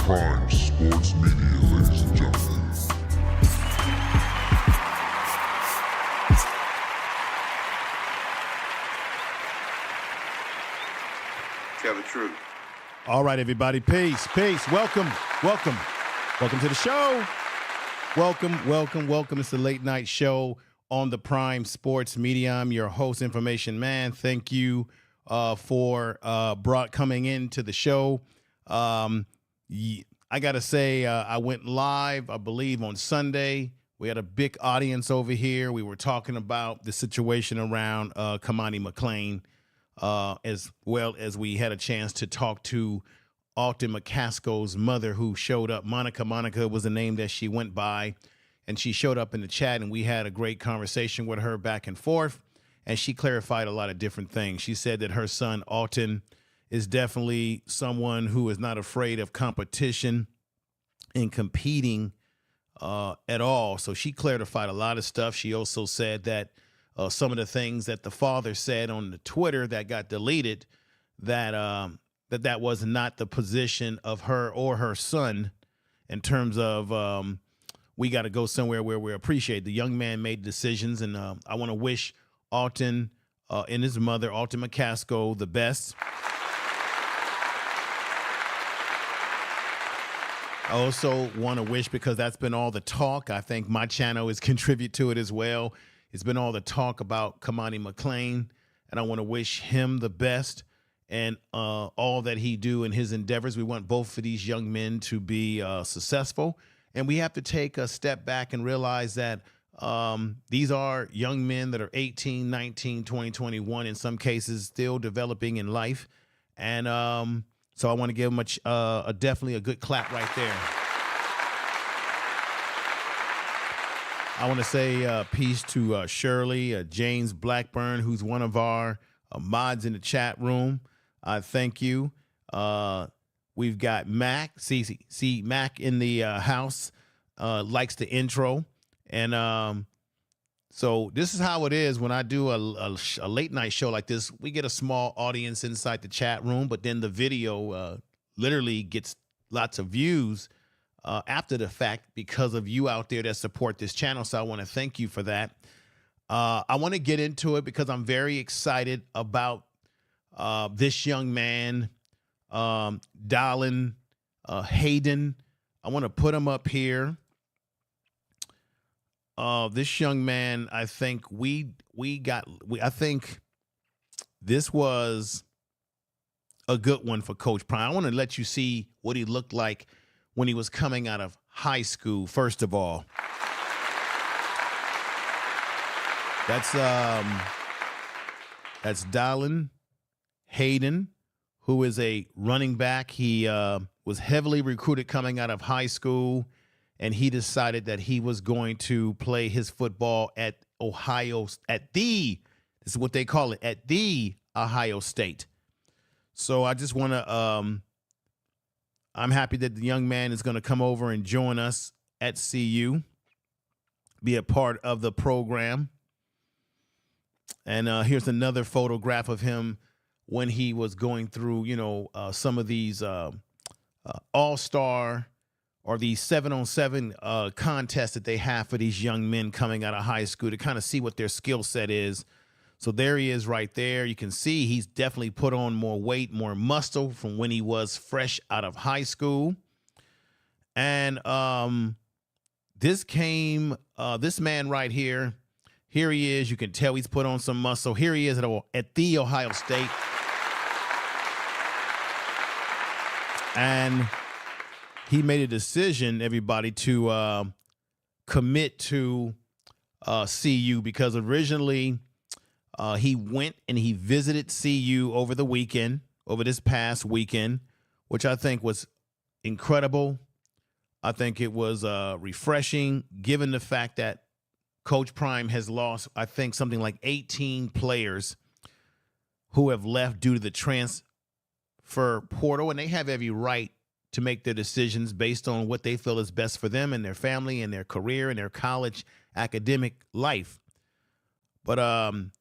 Prime Sports Media, ladies and gentlemen. Tell the truth. All right, everybody. Peace. Welcome to the show. Welcome. It's the late night show on the Prime Sports Media. I'm your host, Information Man. Thank you for coming into the show. I got to say, I went live, I believe, on Sunday. We had a big audience over here. We were talking about the situation around Kamani McClain, as well as we had a chance to talk to Alton McCaskill's mother, who showed up. Monica was the name that she went by, and she showed up in the chat, and we had a great conversation with her back and forth, and she clarified a lot of different things. She said that her son, Alton, is definitely someone who is not afraid of competition and competing at all. So she clarified a lot of stuff. She also said that some of the things that the father said on the Twitter that got deleted, that was not the position of her or her son in terms of we got to go somewhere where we appreciate. The young man made decisions, and I want to wish Alton and his mother, Alton McCaskill, the best. I also want to wish, because that's been all the talk, I think my channel has contributed to it as well. It's been all the talk about Kamani McClain, and I want to wish him the best and all that he do in his endeavors. We want both of these young men to be successful, and we have to take a step back and realize that these are young men that are 18, 19, 20, 21, in some cases still developing in life, and so I want to give him definitely a good clap right there. I want to say peace to Shirley, James Blackburn, who's one of our mods in the chat room. Thank you. We've got Mac. See Mac in the house, likes the intro. And so this is how it is when I do a late night show like this. We get a small audience inside the chat room, but then the video literally gets lots of views after the fact because of you out there that support this channel. So I want to thank you for that. I want to get into it because I'm very excited about this young man, Dallen Hayden. I want to put him up here. This young man, I think I think this was a good one for Coach Prime. I want to let you see what he looked like when he was coming out of high school. First of all, that's Dallen Hayden, who is a running back. He was heavily recruited coming out of high school, and he decided that he was going to play his football at this is what they call it, at the Ohio State. So I just want to, I'm happy that the young man is going to come over and join us at CU, be a part of the program. And here's another photograph of him when he was going through, some of these all-star or the 7-on-7 contests that they have for these young men coming out of high school to kind of see what their skill set is. So there he is right there. You can see he's definitely put on more weight, more muscle from when he was fresh out of high school. And this man right here, here he is. You can tell he's put on some muscle. Here he is at the Ohio State. And he made a decision, everybody, to commit to CU because originally he went and he visited CU over this past weekend, which I think was incredible. I think it was refreshing given the fact that Coach Prime has lost, I think, something like 18 players who have left due to the transfer portal, and they have every right to make their decisions based on what they feel is best for them and their family and their career and their college academic life. But I'm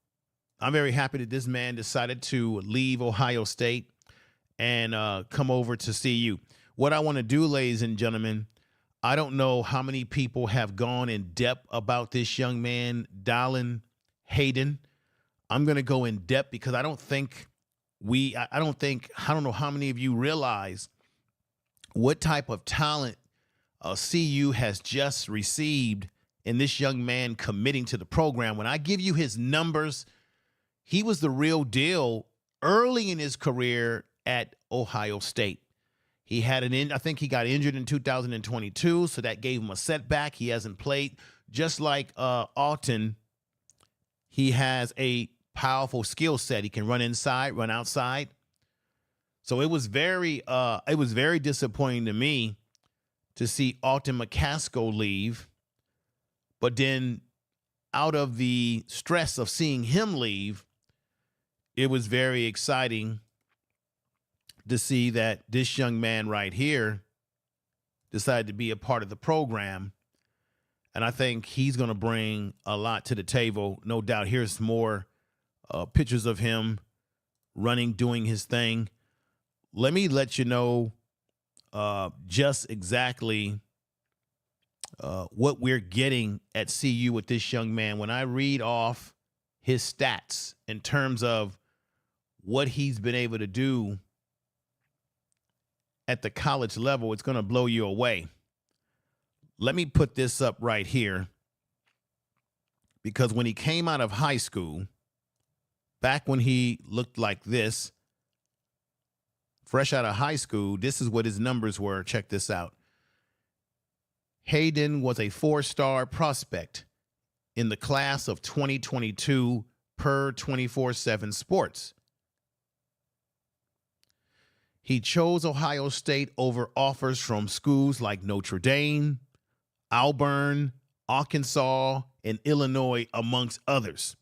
very happy that this man decided to leave Ohio State and come over to CU. What I want to do, ladies and gentlemen, I don't know how many people have gone in depth about this young man, Dallen Hayden. I'm going to go in depth because I don't know how many of you realize what type of talent CU has just received in this young man committing to the program. When I give you his numbers, he was the real deal early in his career at Ohio State. I think he got injured in 2022, so that gave him a setback. He hasn't played. Just like Alton, he has a powerful skill set. He can run inside, run outside. So it was very disappointing to me to see Alton McCaskill leave. But then out of the stress of seeing him leave, it was very exciting to see that this young man right here decided to be a part of the program. And I think he's going to bring a lot to the table. No doubt. Here's more pictures of him running, doing his thing. Let me let you know just exactly what we're getting at CU with this young man. When I read off his stats in terms of what he's been able to do at the college level, it's going to blow you away. Let me put this up right here, because when he came out of high school, back when he looked like this, fresh out of high school, this is what his numbers were. Check this out. Hayden was a 4-star prospect in the class of 2022 per 24/7 Sports. He chose Ohio State over offers from schools like Notre Dame, Auburn, Arkansas, and Illinois, amongst others.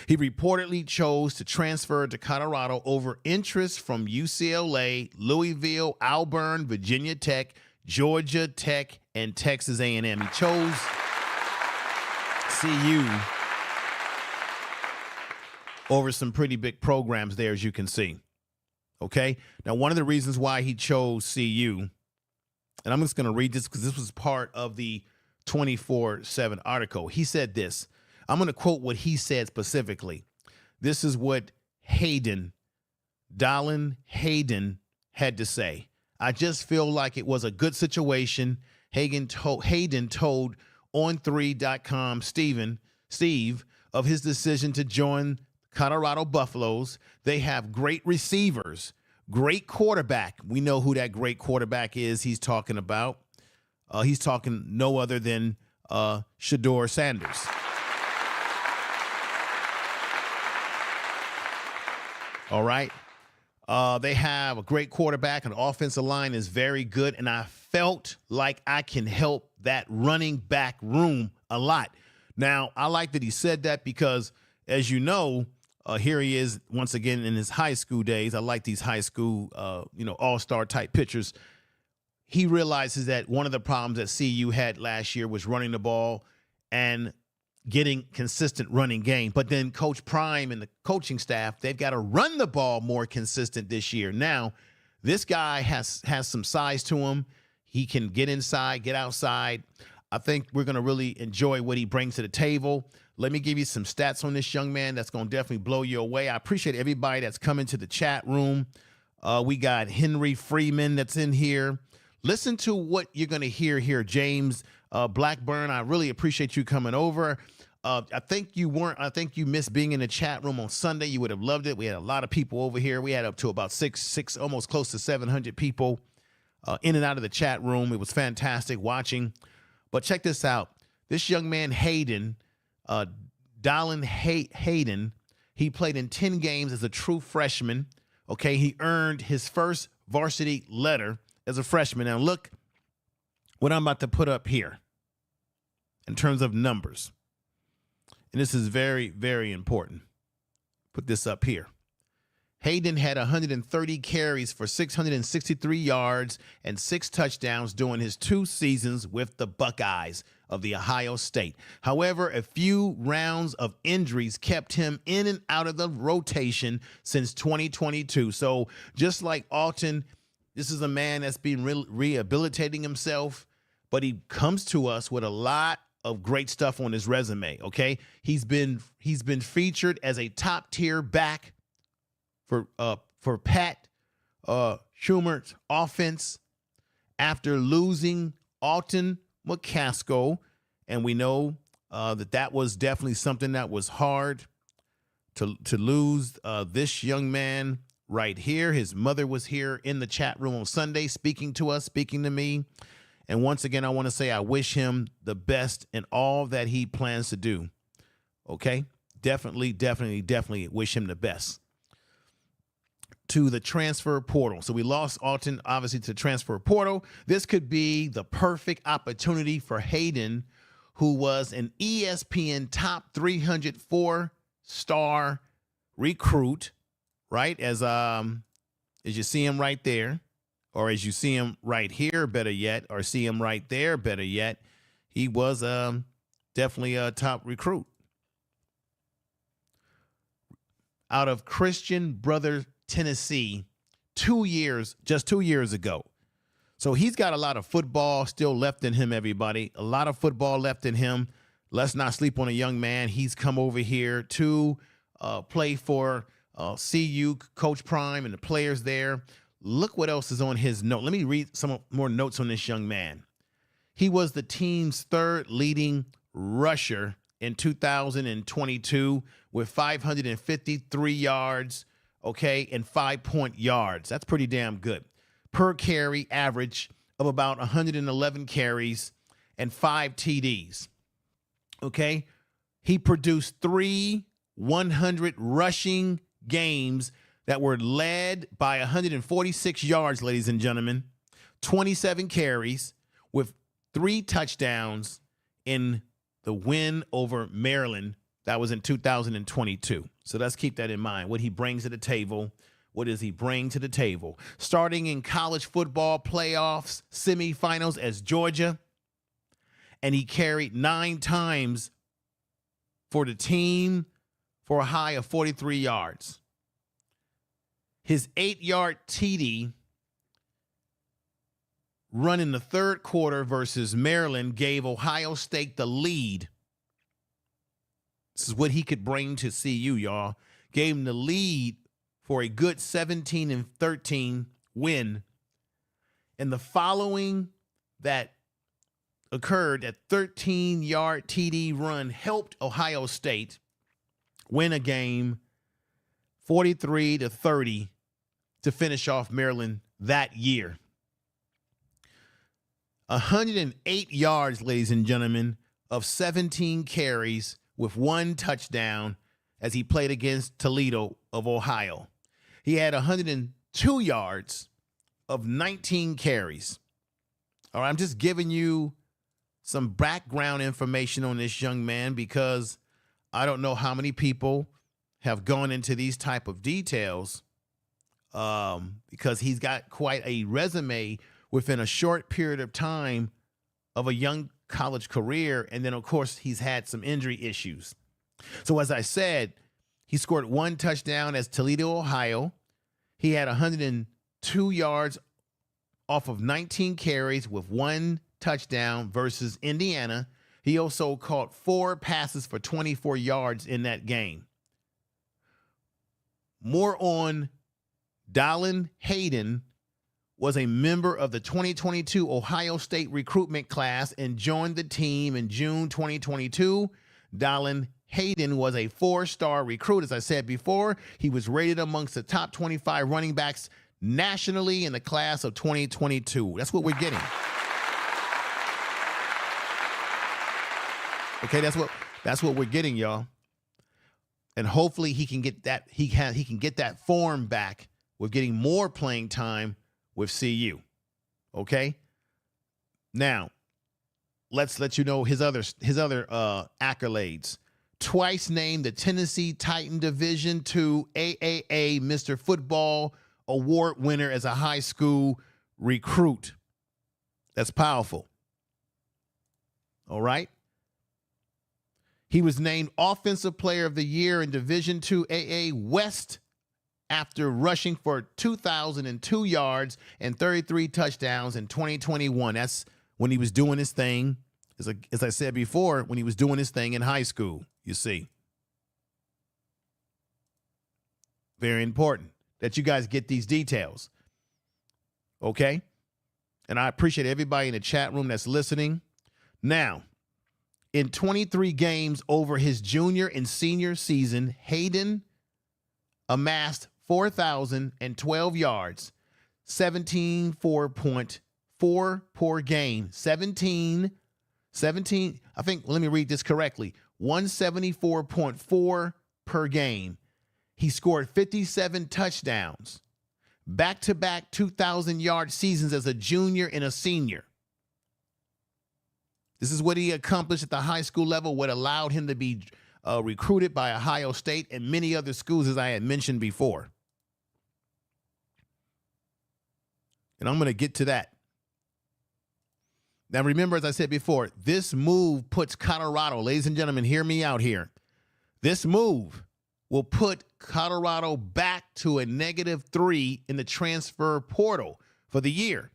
He reportedly chose to transfer to Colorado over interest from UCLA, Louisville, Auburn, Virginia Tech, Georgia Tech, and Texas A&M. He chose CU over some pretty big programs there, as you can see. Okay? Now, one of the reasons why he chose CU, and I'm just going to read this because this was part of the 24/7 article. He said this. I'm going to quote what he said specifically. This is what Dallen Hayden had to say. I just feel like it was a good situation. Hayden told On3.com Steve of his decision to join Colorado Buffaloes. They have great receivers, great quarterback. We know who that great quarterback is he's talking about. He's talking no other than Shurmur Sanders. All right. They have a great quarterback, and the offensive line is very good, and I felt like I can help that running back room a lot. Now, I like that he said that because, as you know, here he is once again in his high school days. I like these high school, all-star type pitchers. He realizes that one of the problems that CU had last year was running the ball and getting consistent running game. But then Coach Prime and the coaching staff, they've got to run the ball more consistent this year. Now, this guy has some size to him. He can get inside, get outside. I think we're going to really enjoy what he brings to the table. Let me give you some stats on this young man that's going to definitely blow you away. I appreciate everybody that's coming to the chat room. We got Henry Freeman that's in here. Listen to what you're going to hear here, James Blackburn. I really appreciate you coming over. I think you missed being in the chat room on Sunday. You would have loved it. We had a lot of people over here. We had up to about six, almost close to 700 people in and out of the chat room. It was fantastic watching. But check this out. This young man, Hayden, Dallen Hayden, he played in 10 games as a true freshman. Okay, he earned his first varsity letter as a freshman. Now look what I'm about to put up here in terms of numbers. And this is very, very important. Put this up here. Hayden had 130 carries for 663 yards and 6 touchdowns during his 2 seasons with the Buckeyes of the Ohio State. However, a few rounds of injuries kept him in and out of the rotation since 2022. So just like Alton, this is a man that's been rehabilitating himself, but he comes to us with a lot of great stuff on his resume. Okay, he's been featured as a top tier back for Pat Shurmur's offense after losing Alton McCaskill, and we know that was definitely something that was hard to lose. This young man right here, his mother was here in the chat room on Sunday speaking to us, speaking to me. And once again, I want to say I wish him the best in all that he plans to do. Okay? Definitely wish him the best. To the transfer portal. So we lost Alton, obviously, to the transfer portal. This could be the perfect opportunity for Hayden, who was an ESPN top 304-star recruit, right? As you see him right there, or as you see him right here, better yet, or see him right there, better yet, he was definitely a top recruit. Out of Christian Brothers, Tennessee, just 2 years ago. So he's got a lot of football still left in him, everybody. A lot of football left in him. Let's not sleep on a young man. He's come over here to play for CU, Coach Prime, and the players there. Look what else is on his note. Let me read some more notes on this young man. He was the team's 3rd leading rusher in 2022 with 553 yards, okay, and 5-point yards. That's pretty damn good. Per carry average of about 111 carries and 5 TDs. Okay? He produced 3 100 rushing games that were led by 146 yards, ladies and gentlemen, 27 carries with 3 touchdowns in the win over Maryland. That was in 2022. So let's keep that in mind. What he brings to the table. What does he bring to the table? Starting in college football playoffs, semifinals as Georgia. And he carried 9 times for the team for a high of 43 yards. His 8-yard TD run in the 3rd quarter versus Maryland gave Ohio State the lead. This is what he could bring to CU, y'all. Gave him the lead for a good 17-13 win. And the following that occurred, that 13-yard TD run helped Ohio State win a game 43-30 to finish off Maryland that year. 108 yards, ladies and gentlemen, of 17 carries with 1 touchdown as he played against Toledo of Ohio. He had 102 yards of 19 carries. All right, I'm just giving you some background information on this young man because I don't know how many people have gone into these type of details because he's got quite a resume within a short period of time of a young college career. And then, of course, he's had some injury issues. So as I said, he scored 1 touchdown as Toledo, Ohio. He had 102 yards off of 19 carries with 1 touchdown versus Indiana. He also caught 4 passes for 24 yards in that game. More on Dallen Hayden was a member of the 2022 Ohio State recruitment class and joined the team in June 2022. Dallen Hayden was a 4-star recruit. As I said before, he was rated amongst the top 25 running backs nationally in the class of 2022. That's what we're getting. Okay, that's what we're getting, y'all. And hopefully he can get that he can get that form back with getting more playing time with CU. Okay? Now, let's let you know his other accolades. Twice named the Tennessee Titan Division II AAA Mr. Football Award winner as a high school recruit. That's powerful. All right? He was named Offensive Player of the Year in Division II AA West after rushing for 2,002 yards and 33 touchdowns in 2021. That's when he was doing his thing, as I said before, when he was doing his thing in high school, you see. Very important that you guys get these details, okay? And I appreciate everybody in the chat room that's listening. Now, in 23 games over his junior and senior season, Hayden amassed 4,012 yards, 17.4 per game, 17, I think, let me read this correctly, 174.4 per game. He scored 57 touchdowns, back-to-back 2,000-yard seasons as a junior and a senior. This is what he accomplished at the high school level, what allowed him to be recruited by Ohio State and many other schools, as I had mentioned before. And I'm going to get to that. Now, remember, as I said before, this move puts Colorado, ladies and gentlemen, hear me out here. This move will put Colorado back to a -3 in the transfer portal for the year.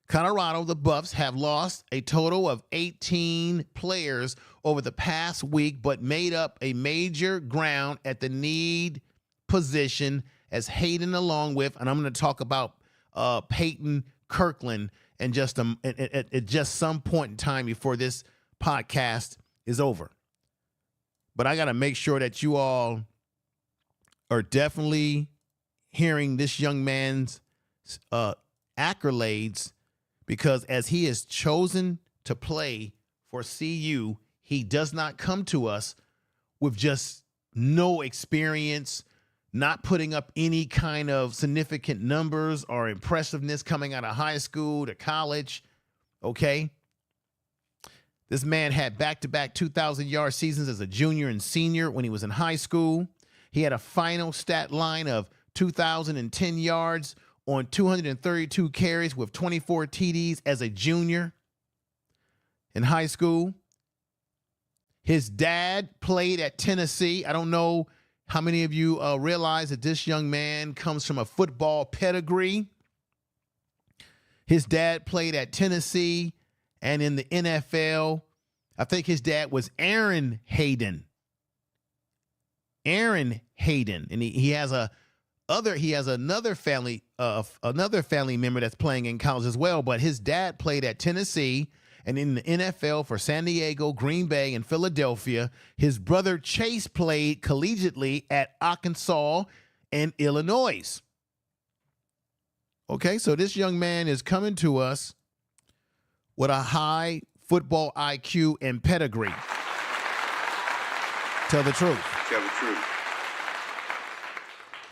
Colorado, the Buffs, have lost a total of 18 players over the past week, but made up a major ground at the need position as Hayden along with, and I'm going to talk about Peyton Kirkland and at just some point in time before this podcast is over. But I got to make sure that you all are definitely hearing this young man's accolades, because as he has chosen to play for CU, he does not come to us with just no experience, not putting up any kind of significant numbers or impressiveness coming out of high school to college, okay? This man had back-to-back 2,000-yard seasons as a junior and senior when he was in high school. He had a final stat line of 2,010 yards on 232 carries with 24 TDs as a junior in high school. His dad played at Tennessee. I don't know how many of you realize that this young man comes from a football pedigree. His dad played at Tennessee and in the NFL. I think his dad was Aaron Hayden. Aaron Hayden, and he has another family member that's playing in college as well, but his dad played at Tennessee and in the NFL for San Diego, Green Bay, and Philadelphia. His brother Chase played collegiately at Arkansas and Illinois. Okay, so this young man is coming to us with a high football IQ and pedigree. Tell the truth. Tell the truth.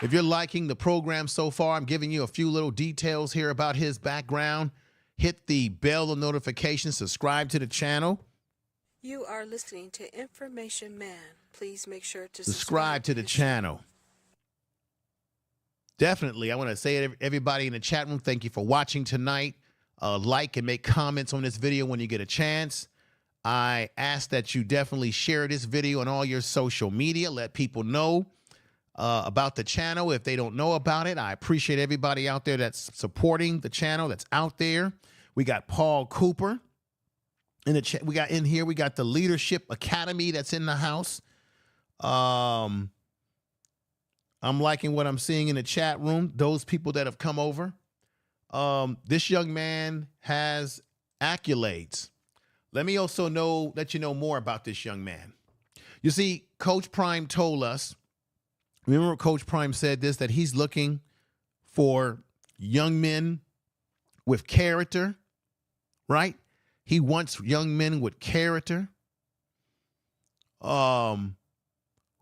If you're liking the program so far, I'm giving you a few little details here about his background. Hit the bell of notification, subscribe to the channel. You are listening to Information Man. Please make sure to subscribe to the channel. Definitely, I want to say to everybody in the chat room, thank you for watching tonight. Like and make comments on this video when you get a chance. I ask that you definitely share this video on all your social media. Let people know about the channel if they don't know about it. I appreciate everybody out there that's supporting the channel, that's out there. We got Paul Cooper. in the chat, we got the Leadership Academy that's in the house. I'm liking what I'm seeing in the chat room. Those people that have come over. This young man has accolades. Let me also let you know more about this young man. You see, Coach Prime told us, remember Coach Prime said this, that he's looking for young men with character, right? He wants young men with character, who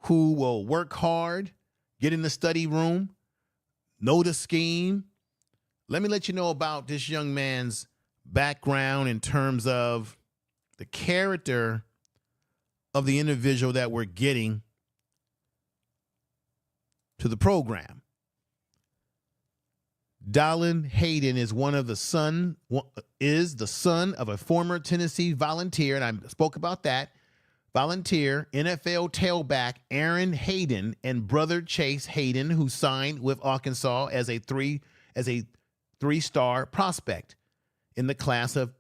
will work hard, get in the study room, know the scheme. Let me let you know about this young man's background in terms of the character of the individual that we're getting to the program. Dallen Hayden is the son of a former Tennessee Volunteer, and I spoke about that. Volunteer, NFL tailback Aaron Hayden and brother Chase Hayden, who signed with Arkansas as a three-star prospect in the class of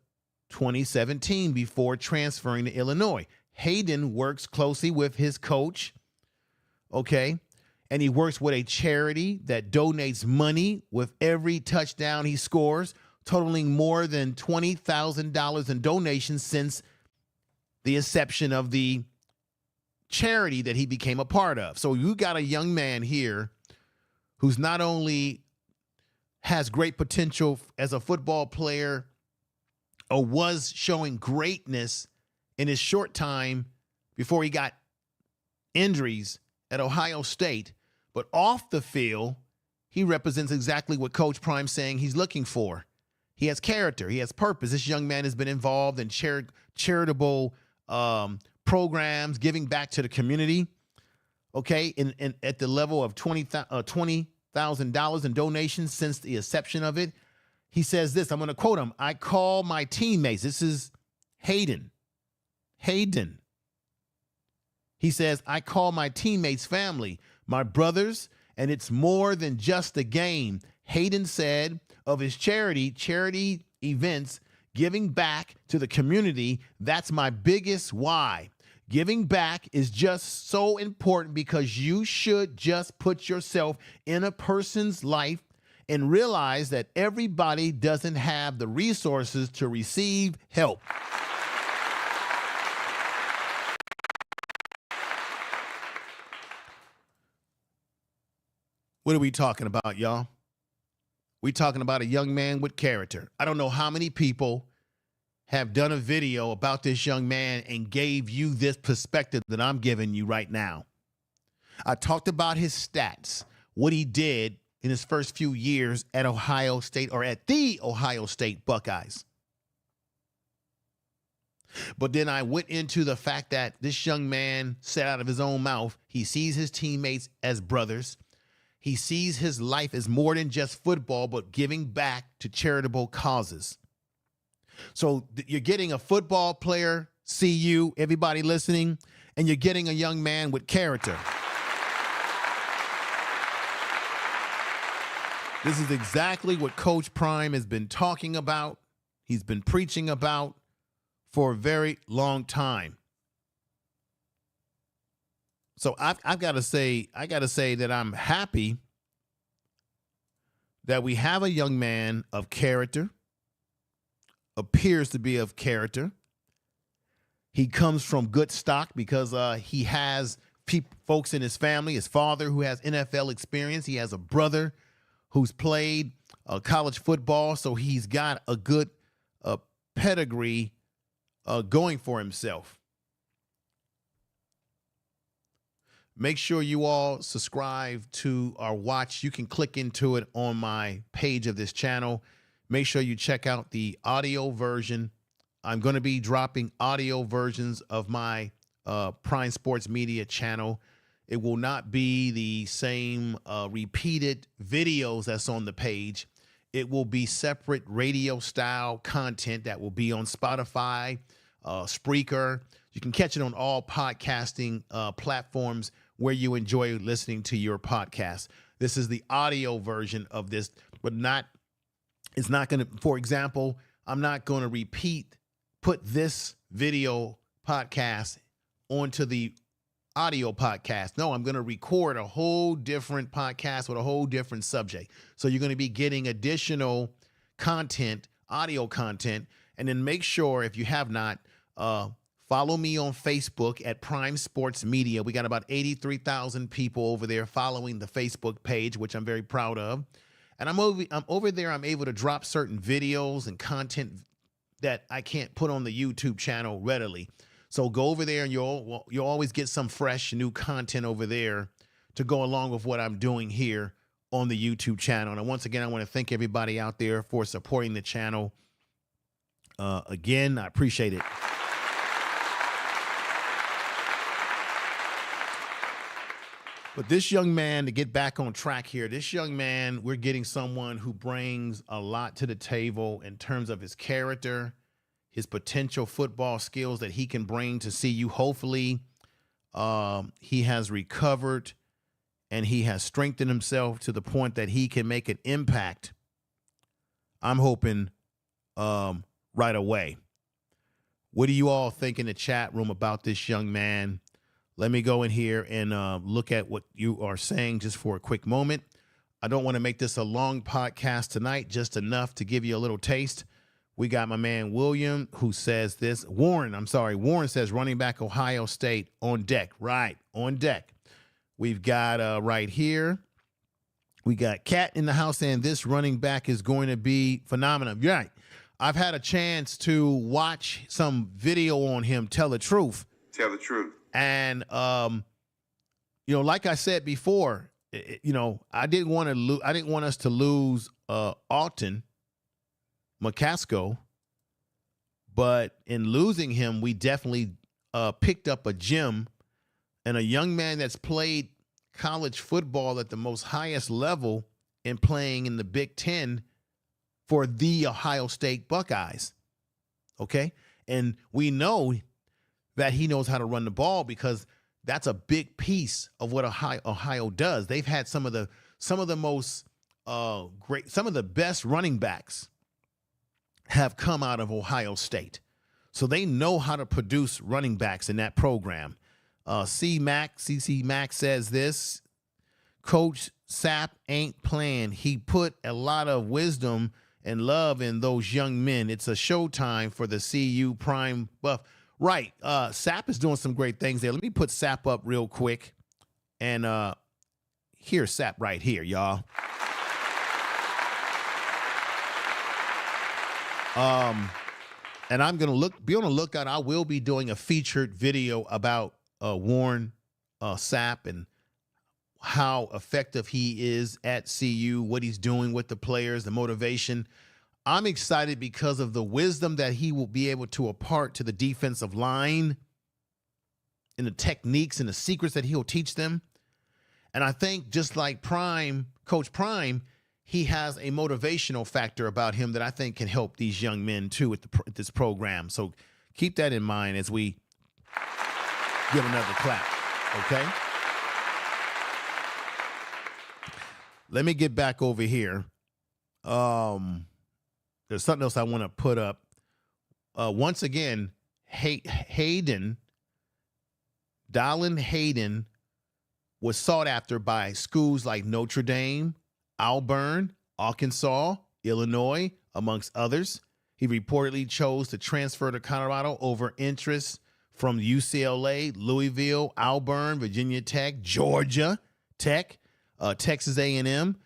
2017 before transferring to Illinois. Hayden works closely with his coach, okay? And he works with a charity that donates money with every touchdown he scores, totaling more than $20,000 in donations since the inception of the charity that he became a part of. So you got a young man here who's not only has great potential as a football player or was showing greatness in his short time before he got injuries at Ohio State, but off the field, he represents exactly what Coach Prime's saying he's looking for. He has character. He has purpose. This young man has been involved in charitable programs, giving back to the community, okay, and at the level of $20,000 in donations since the inception of it. He says this, I'm going to quote him, "I call my teammates," this is Hayden. He says, "I call my teammates family, my brothers, and it's more than just a game." Hayden said of his charity events, giving back to the community, "That's my biggest why. Giving back is just so important because you should just put yourself in a person's life and realize that everybody doesn't have the resources to receive help." What are we talking about, y'all? We talking about a young man with character. I don't know how many people have done a video about this young man and gave you this perspective that I'm giving you right now. I talked about his stats, what he did in his first few years at Ohio State, or at the Ohio State Buckeyes. But then I went into the fact that this young man said out of his own mouth, he sees his teammates as brothers. He sees his life as more than just football, but giving back to charitable causes. So you're getting a football player, CU, everybody listening, and you're getting a young man with character. This is exactly what Coach Prime has been talking about. He's been preaching about for a very long time. So I've got to say that I'm happy that we have a young man of character, appears to be of character. He comes from good stock because he has folks in his family, his father who has NFL experience. He has a brother who's played college football, so he's got a good pedigree going for himself. Make sure you all subscribe to our watch. You can click into it on my page of this channel. Make sure you check out the audio version. I'm going to be dropping audio versions of my Prime Sports Media channel. It will not be the same repeated videos that's on the page. It will be separate radio style content that will be on Spotify, Spreaker. You can catch it on all podcasting platforms where you enjoy listening to your podcast. This is the audio version of this, but it's not going to, for example, I'm not going to repeat put this video podcast onto the audio podcast. No, I'm going to record a whole different podcast with a whole different subject. So you're going to be getting additional content, audio content, and then make sure, if you have not, follow me on Facebook at Prime Sports Media. We got about 83,000 people over there following the Facebook page, which I'm very proud of. And I'm over there. I'm able to drop certain videos and content that I can't put on the YouTube channel readily. So go over there and you'll always get some fresh new content over there to go along with what I'm doing here on the YouTube channel. And once again, I want to thank everybody out there for supporting the channel. Again, I appreciate it. But this young man, to get back on track here, this young man, we're getting someone who brings a lot to the table in terms of his character, his potential football skills that he can bring to CU. Hopefully, he has recovered and he has strengthened himself to the point that he can make an impact. I'm hoping right away. What do you all think in the chat room about this young man? Let me go in here and look at what you are saying just for a quick moment. I don't want to make this a long podcast tonight, just enough to give you a little taste. We got my man William who says this. Warren says running back Ohio State on deck. Right, on deck. We've got right here, we got Cat in the house saying this running back is going to be phenomenal. Right. I've had a chance to watch some video on him, tell the truth. Tell the truth. And, like I said before, I didn't want us to lose Alton McCaskill, but in losing him, we definitely picked up a gem and a young man that's played college football at the most highest level and playing in the Big Ten for the Ohio State Buckeyes. Okay. And we know that he knows how to run the ball because that's a big piece of what Ohio does. They've had some of the most some of the best running backs have come out of Ohio State. So they know how to produce running backs in that program. CC Mac says this, Coach Sapp ain't playing. He put a lot of wisdom and love in those young men. It's a showtime for the CU Prime Buff. Right. Sapp is doing some great things there. Let me put Sapp up real quick. And here's Sapp right here, y'all. And I'm going to be on the lookout. I will be doing a featured video about Warren Sapp and how effective he is at CU, what he's doing with the players, the motivation. I'm excited because of the wisdom that he will be able to impart to the defensive line and the techniques and the secrets that he'll teach them. And I think just like Coach Prime, he has a motivational factor about him that I think can help these young men too at this program. So keep that in mind as we give another clap, okay? Let me get back over here. There's something else I want to put up. Once again, Dallen Hayden was sought after by schools like Notre Dame, Auburn, Arkansas, Illinois, amongst others. He reportedly chose to transfer to Colorado over interest from UCLA, Louisville, Auburn, Virginia Tech, Georgia Tech, Texas A&M.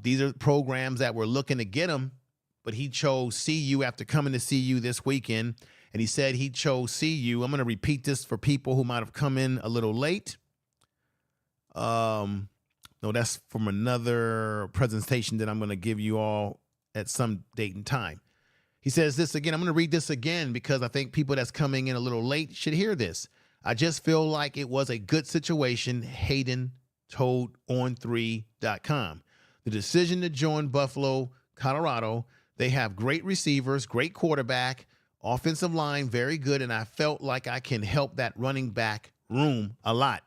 These are programs that were looking to get him, but he chose CU after coming to CU this weekend, and he said he chose CU. I'm going to repeat this for people who might have come in a little late. No, that's from another presentation that I'm going to give you all at some date and time. He says this again. I'm going to read this again because I think people that's coming in a little late should hear this. I just feel like it was a good situation, Hayden told on3.com. The decision to join Buffalo, Colorado, they have great receivers, great quarterback, offensive line, very good, and I felt like I can help that running back room a lot.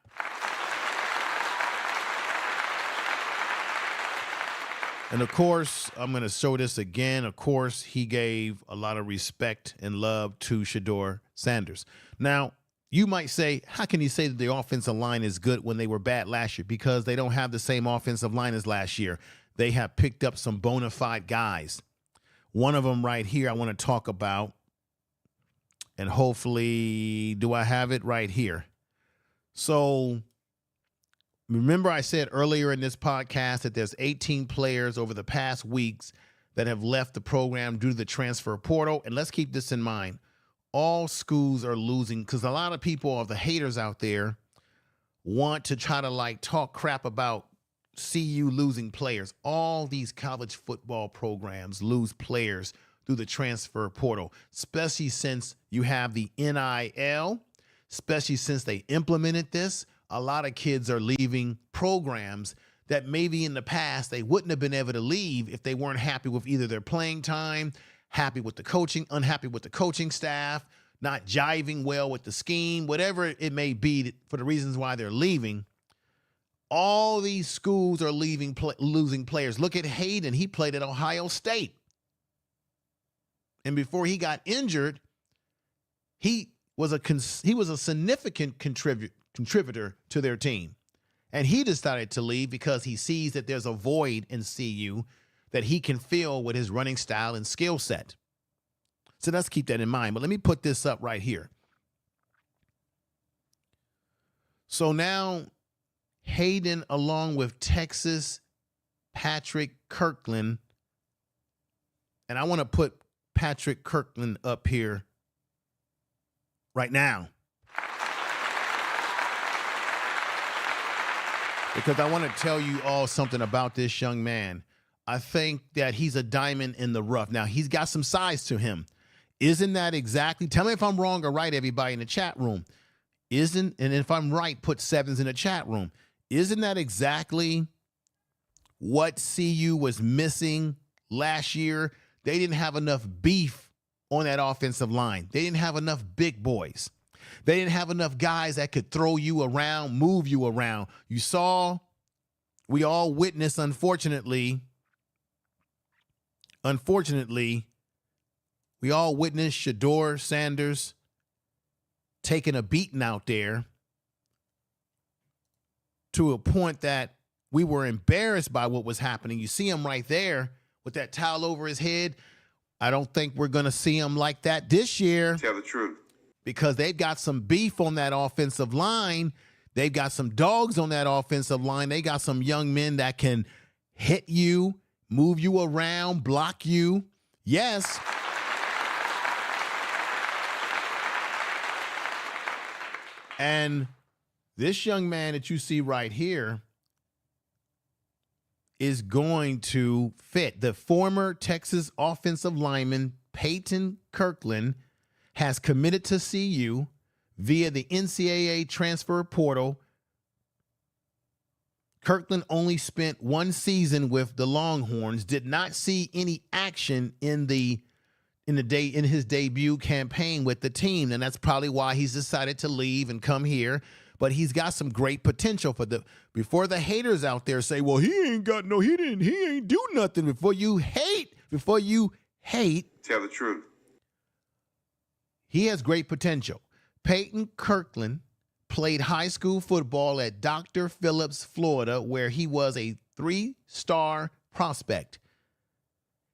And of course, I'm going to show this again. Of course, he gave a lot of respect and love to Shurmur Sanders. Now, you might say, how can you say that the offensive line is good when they were bad last year? Because they don't have the same offensive line as last year. They have picked up some bona fide guys. One of them right here I want to talk about. And hopefully, do I have it right here? So, remember I said earlier in this podcast that there's 18 players over the past weeks that have left the program due to the transfer portal. And let's keep this in mind. All schools are losing because a lot of people, or the haters out there, want to try to talk crap about CU losing players. All these college football programs lose players through the transfer portal, especially since you have the NIL, especially since they implemented this. A lot of kids are leaving programs that maybe in the past they wouldn't have been able to leave if they weren't happy with either their playing time, happy with the coaching, unhappy with the coaching staff, not jiving well with the scheme, whatever it may be for the reasons why they're leaving. All these schools are losing players. Look at Hayden. He played at Ohio State. And before he got injured, he was a significant contributor to their team. And he decided to leave because he sees that there's a void in CU that he can fill with his running style and skill set. So let's keep that in mind. But let me put this up right here. So now Hayden, along with Texas Patrick Kirkland, and I want to put Patrick Kirkland up here right now because I want to tell you all something about this young man. I think that he's a diamond in the rough. Now, he's got some size to him. Isn't that exactly? Tell me if I'm wrong or right, everybody in the chat room. And if I'm right, put sevens in the chat room. Isn't that exactly what CU was missing last year? They didn't have enough beef on that offensive line. They didn't have enough big boys. They didn't have enough guys that could throw you around, move you around. You saw, we all witnessed, unfortunately, we all witnessed Shurmur Sanders taking a beating out there to a point that we were embarrassed by what was happening. You see him right there with that towel over his head. I don't think we're going to see him like that this year. Tell the truth. Because they've got some beef on that offensive line. They've got some dogs on that offensive line. They got some young men that can hit you, move you around, block you. Yes. And this young man that you see right here is going to fit. The former Texas offensive lineman, Peyton Kirkland, has committed to CU via the NCAA transfer portal. Kirkland only spent one season with the Longhorns, did not see any action in his debut campaign with the team, and that's probably why he's decided to leave and come here. But he's got some great potential before the haters out there say, well, he ain't do nothing. Before you hate, tell the truth. He has great potential. Peyton Kirkland played high school football at Dr. Phillips, Florida, where he was a 3-star prospect.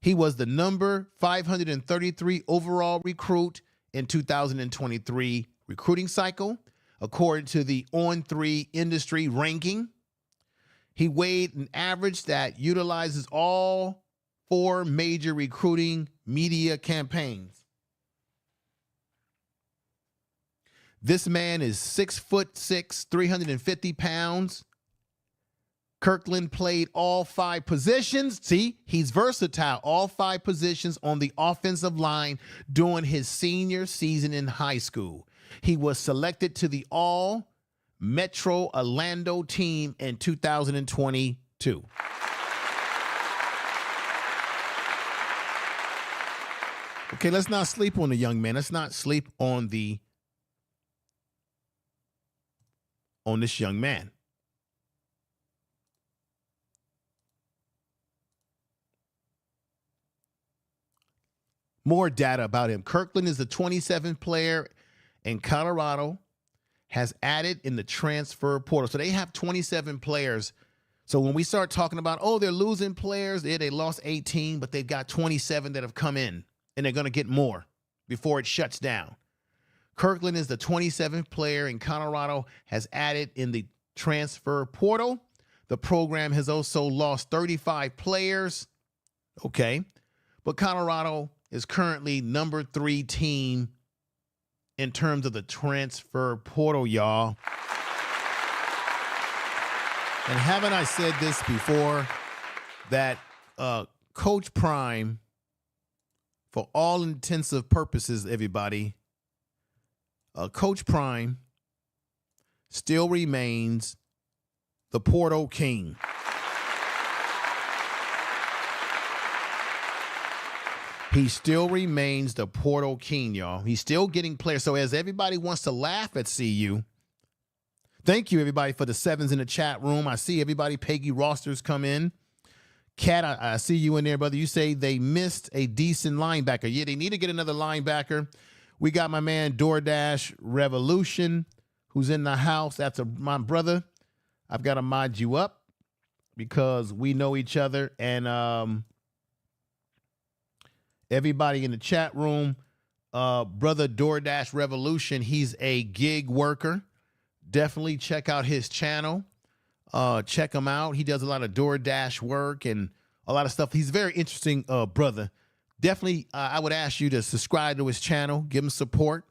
He was the number 533 overall recruit in 2023 recruiting cycle, according to the On3 industry ranking. He weighed an average that utilizes all 4 major recruiting media campaigns. This man is 6'6", 350 pounds. Kirkland played all 5 positions. See, he's versatile. All 5 positions on the offensive line during his senior season in high school. He was selected to the All-Metro Orlando team in 2022. Okay, let's not sleep on the young man. Let's not sleep on this young man. More data about him. Kirkland is the 27th player in Colorado, has added in the transfer portal. So they have 27 players. So when we start talking about, oh, they're losing players, they lost 18, but they've got 27 that have come in, and they're going to get more before it shuts down. Kirkland is the 27th player in Colorado, has added in the transfer portal. The program has also lost 35 players. Okay. But Colorado is currently number 3 team in terms of the transfer portal, y'all. And haven't I said this before, that Coach Prime, for all intensive purposes, everybody, Coach Prime still remains the portal king. He still remains the portal king, y'all. He's still getting players. So as everybody wants to laugh at CU, thank you, everybody, for the 7s in the chat room. I see everybody. Peggy Rosters come in. Kat, I see you in there, brother. You say they missed a decent linebacker. Yeah, they need to get another linebacker. We got my man DoorDash Revolution, who's in the house. That's my brother. I've got to mod you up because we know each other. And everybody in the chat room, brother DoorDash Revolution, he's a gig worker. Definitely check out his channel. Check him out. He does a lot of DoorDash work and a lot of stuff. He's a very interesting brother. Definitely, I would ask you to subscribe to his channel, give him support,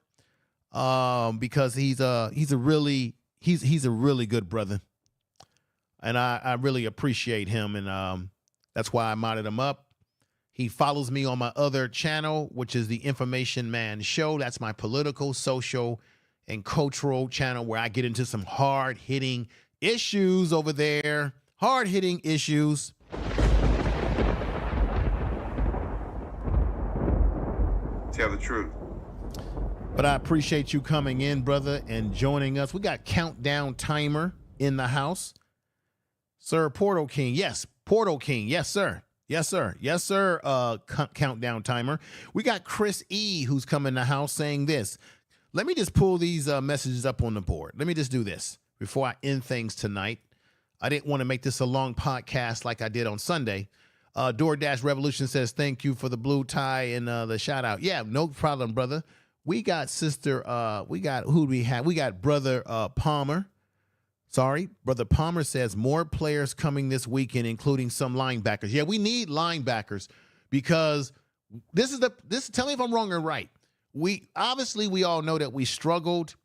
because he's a really good brother, and I really appreciate him, and that's why I modded him up. He follows me on my other channel, which is the Information Man Show. That's my political, social, and cultural channel where I get into some hard-hitting issues over there. Hard-hitting issues. Tell the truth. But I appreciate you coming in, brother, and joining us. We got Countdown Timer in the house. Sir, Portal King. Yes, Portal King. Yes, sir. Yes, sir. Yes, sir. Countdown Timer. We got Chris E, who's coming in the house saying this. Let me just pull these messages up on the board. Let me just do this before I end things tonight. I didn't want to make this a long podcast like I did on Sunday. DoorDash Revolution says, thank you for the blue tie and the shout out. Yeah, no problem, brother. We got sister, who do we have? We got brother Palmer. Sorry, brother Palmer says more players coming this weekend, including some linebackers. Yeah, we need linebackers because tell me if I'm wrong or right. We all know that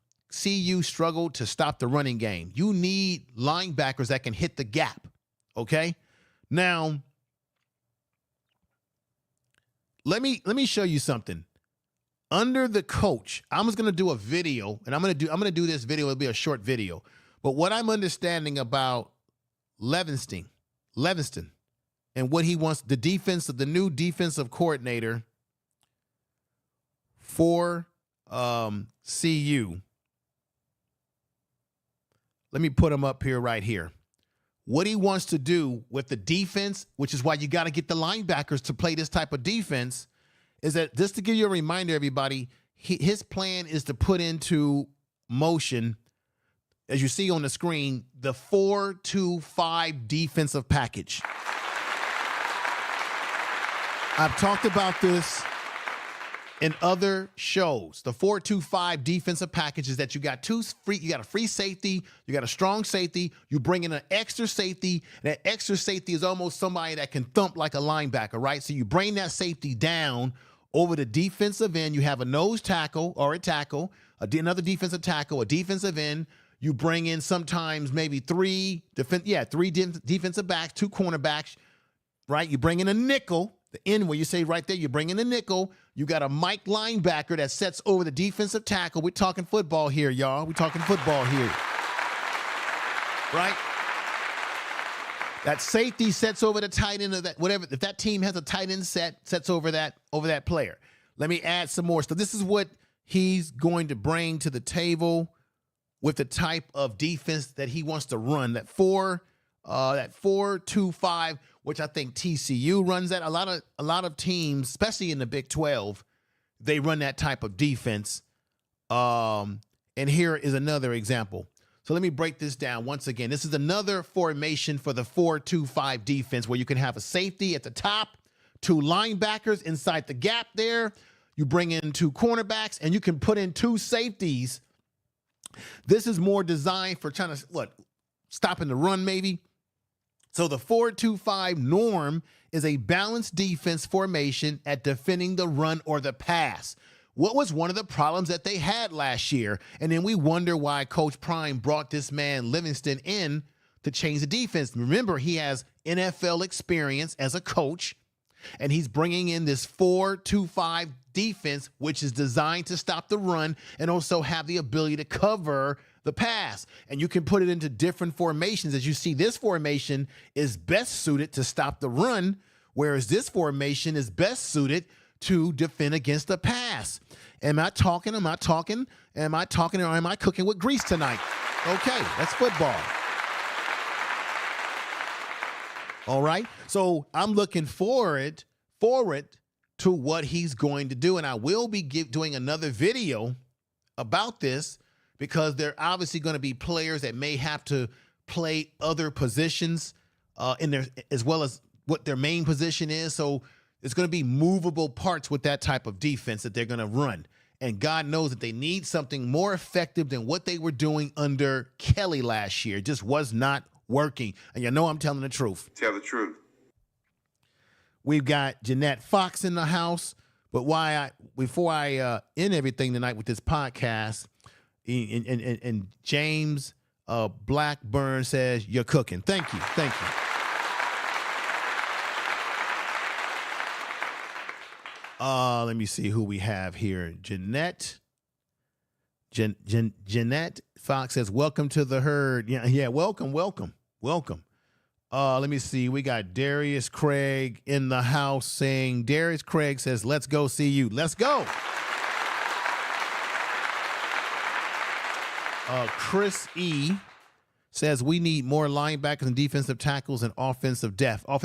CU struggled to stop the running game. You need linebackers that can hit the gap. Okay. Now, let me show you something. Under the coach, I'm just going to do a video, and I'm going to do this video. It'll be a short video. But what I'm understanding about Levinston and what he wants, the new defensive coordinator for CU. Let me put him up here right here. What he wants to do with the defense, which is why you got to get the linebackers to play this type of defense, is that, just to give you a reminder, everybody, his plan is to put into motion, as you see on the screen, the 4-2-5 defensive package. I've talked about this in other shows. The 4-2-5 defensive package is that you got a free safety, you got a strong safety, you bring in an extra safety. That extra safety is almost somebody that can thump like a linebacker, right? So you bring that safety down over the defensive end. You have a nose tackle or a tackle, another defensive tackle, a defensive end. You bring in sometimes maybe three defensive backs, 2 cornerbacks, right? You bring in a nickel, the end where you say right there, you bring in a nickel. You got a Mike linebacker that sets over the defensive tackle. We're talking football here, y'all. We're talking football here, right? That safety sets over the tight end of that, whatever. If that team has a tight end sets over that player. Let me add some more stuff. This is what he's going to bring to the table with the type of defense that he wants to run. That 4 that 4-2-5, which I think TCU runs that. A lot of teams, especially in the Big 12, they run that type of defense. And here is another example. So let me break this down once again. This is another formation for the 4-2-5 defense where you can have a safety at the top, 2 linebackers inside the gap there. You bring in 2 cornerbacks, and you can put in 2 safeties. This is more designed for trying to, stopping the run maybe. So the 4-2-5 norm is a balanced defense formation at defending the run or the pass. What was one of the problems that they had last year? And then we wonder why Coach Prime brought this man Livingston in to change the defense. Remember, he has NFL experience as a coach, and he's bringing in this 4-2-5 defense, which is designed to stop the run and also have the ability to cover the pass. And you can put it into different formations. As you see, this formation is best suited to stop the run, whereas this formation is best suited to defend against the pass. Am I talking? Am I talking? Am I talking, or am I cooking with grease tonight? Okay, that's football. All right. So I'm looking forward to what he's going to do. And I will be doing another video about this because there are obviously going to be players that may have to play other positions in there, as well as what their main position is. So it's going to be movable parts with that type of defense that they're going to run. And God knows that they need something more effective than what they were doing under Kelly last year. It just was not working. And you know I'm telling the truth. Tell the truth. We've got Jeanette Fox in the house. But before I end everything tonight with this podcast, and James Blackburn says, you're cooking. Thank you. Thank you. Let me see who we have here. Jeanette Fox says, welcome to the herd. Yeah, welcome. Let me see. We got Darius Craig in the house saying, Darius Craig says, let's go see you. Let's go. Chris E says, we need more linebackers and defensive tackles and offensive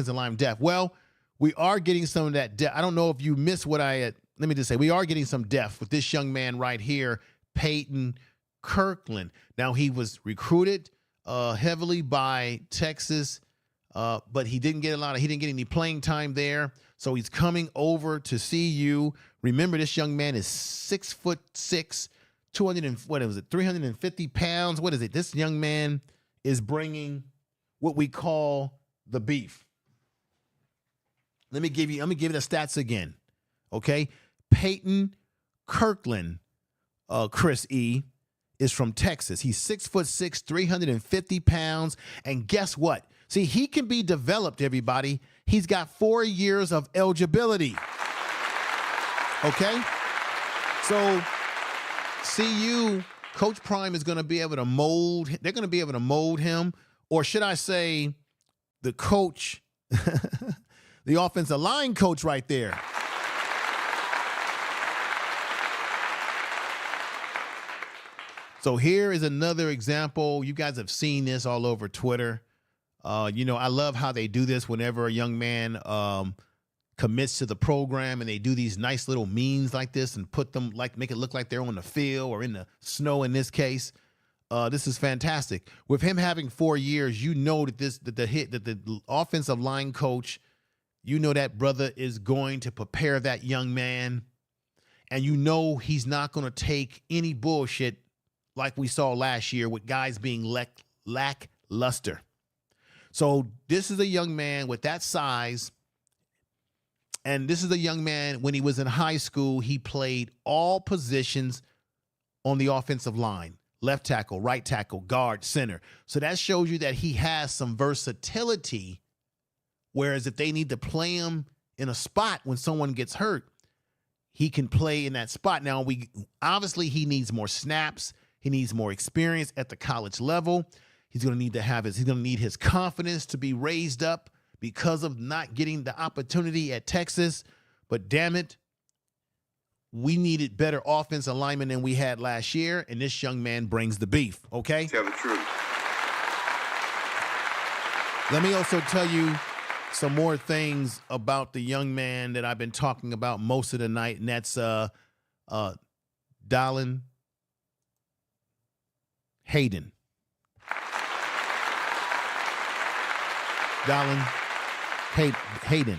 line depth. Well, we are getting some of that depth. I don't know if you missed what let me just say, we are getting some depth with this young man right here, Peyton Kirkland. Now, he was recruited heavily by Texas, but he didn't get any playing time there. So he's coming over to see you. Remember, this young man is 6'6", 350 pounds. What is it? This young man is bringing what we call the beef. Let me give you the stats again. Okay. Peyton Kirkland, Chris E, is from Texas. He's 6'6", 350 pounds. And guess what? See, he can be developed, everybody. He's got 4 years of eligibility. Okay? So, CU, Coach Prime is going to be able to mold. They're going to be able to mold him. Or should I say the coach, the offensive line coach right there. So here is another example. You guys have seen this all over Twitter. I love how they do this whenever a young man commits to the program, and they do these nice little memes like this and put them make it look like they're on the field or in the snow in this case. This is fantastic. With him having 4 years, you know that the offensive line coach, you know that brother is going to prepare that young man, and you know he's not going to take any bullshit like we saw last year with guys being lackluster. So this is a young man with that size, and this is a young man, when he was in high school, he played all positions on the offensive line: left tackle, right tackle, guard, center. So that shows you that he has some versatility, whereas if they need to play him in a spot when someone gets hurt, he can play in that spot. Now, obviously he needs more snaps. He needs more experience at the college level. He's going to need his confidence to be raised up because of not getting the opportunity at Texas. But damn it, we needed better offensive linemen than we had last year, and this young man brings the beef, okay? Tell the truth. Let me also tell you some more things about the young man that I've been talking about most of the night, and that's Dallen Hayden. Dallen Hayden.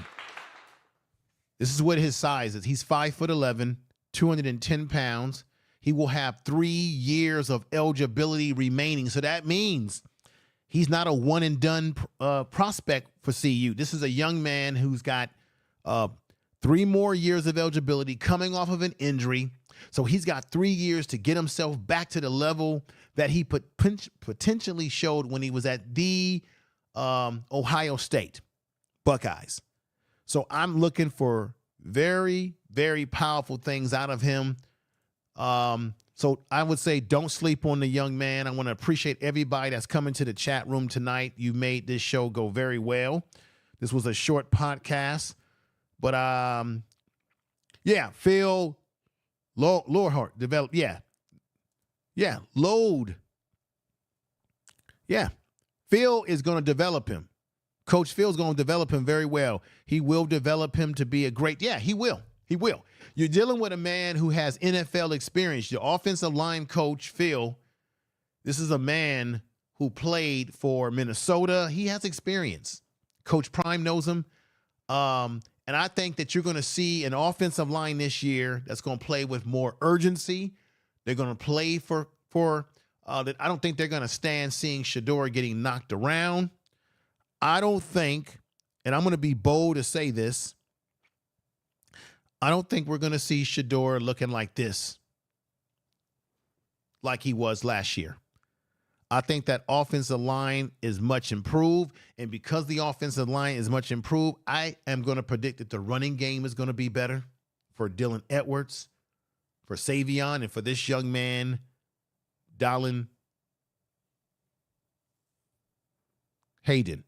This is what his size is. He's 5'11", 210 pounds. He will have 3 years of eligibility remaining. So that means he's not a one and done prospect for CU. This is a young man who's got 3 more years of eligibility coming off of an injury. So he's got 3 years to get himself back to the level that he potentially showed when he was at the Ohio State Buckeyes. So I'm looking for very, very powerful things out of him. So I would say don't sleep on the young man. I want to appreciate everybody that's coming to the chat room tonight. You made this show go very well. This was a short podcast, but Phil Lorhart developed. Load. Yeah. Phil is going to develop him. Coach Phil's going to develop him very well. He will develop him to be a great, he will. He will. You're dealing with a man who has NFL experience. The offensive line coach, Phil, this is a man who played for Minnesota. He has experience. Coach Prime knows him. And I think that you're going to see an offensive line this year that's going to play with more urgency. They're going to play for that. I don't think they're going to stand seeing Shurmur getting knocked around. I don't think, and I'm going to be bold to say this, I don't think we're going to see Shurmur looking like this, like he was last year. I think that offensive line is much improved, and because the offensive line is much improved, I am going to predict that the running game is going to be better for Dylan Edwards, for Savion, and for this young man, Dallen Hayden.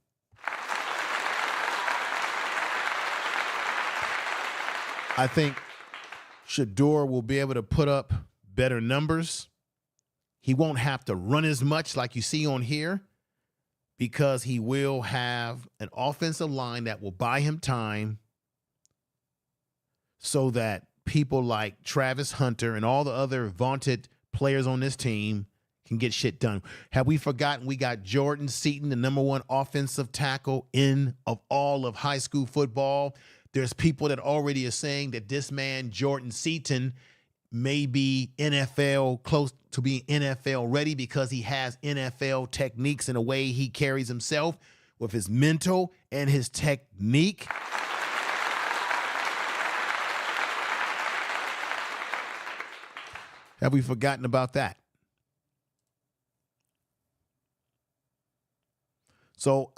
I think Shurmur will be able to put up better numbers. He won't have to run as much like you see on here because he will have an offensive line that will buy him time so that people like Travis Hunter and all the other vaunted players on this team can get shit done. Have we forgotten we got Jordan Seaton, the #1 offensive tackle of all of high school football? There's people that already are saying that this man, Jordan Seaton, may be NFL, close to being NFL ready because he has NFL techniques in the way he carries himself with his mental and his technique. Have we forgotten about that? So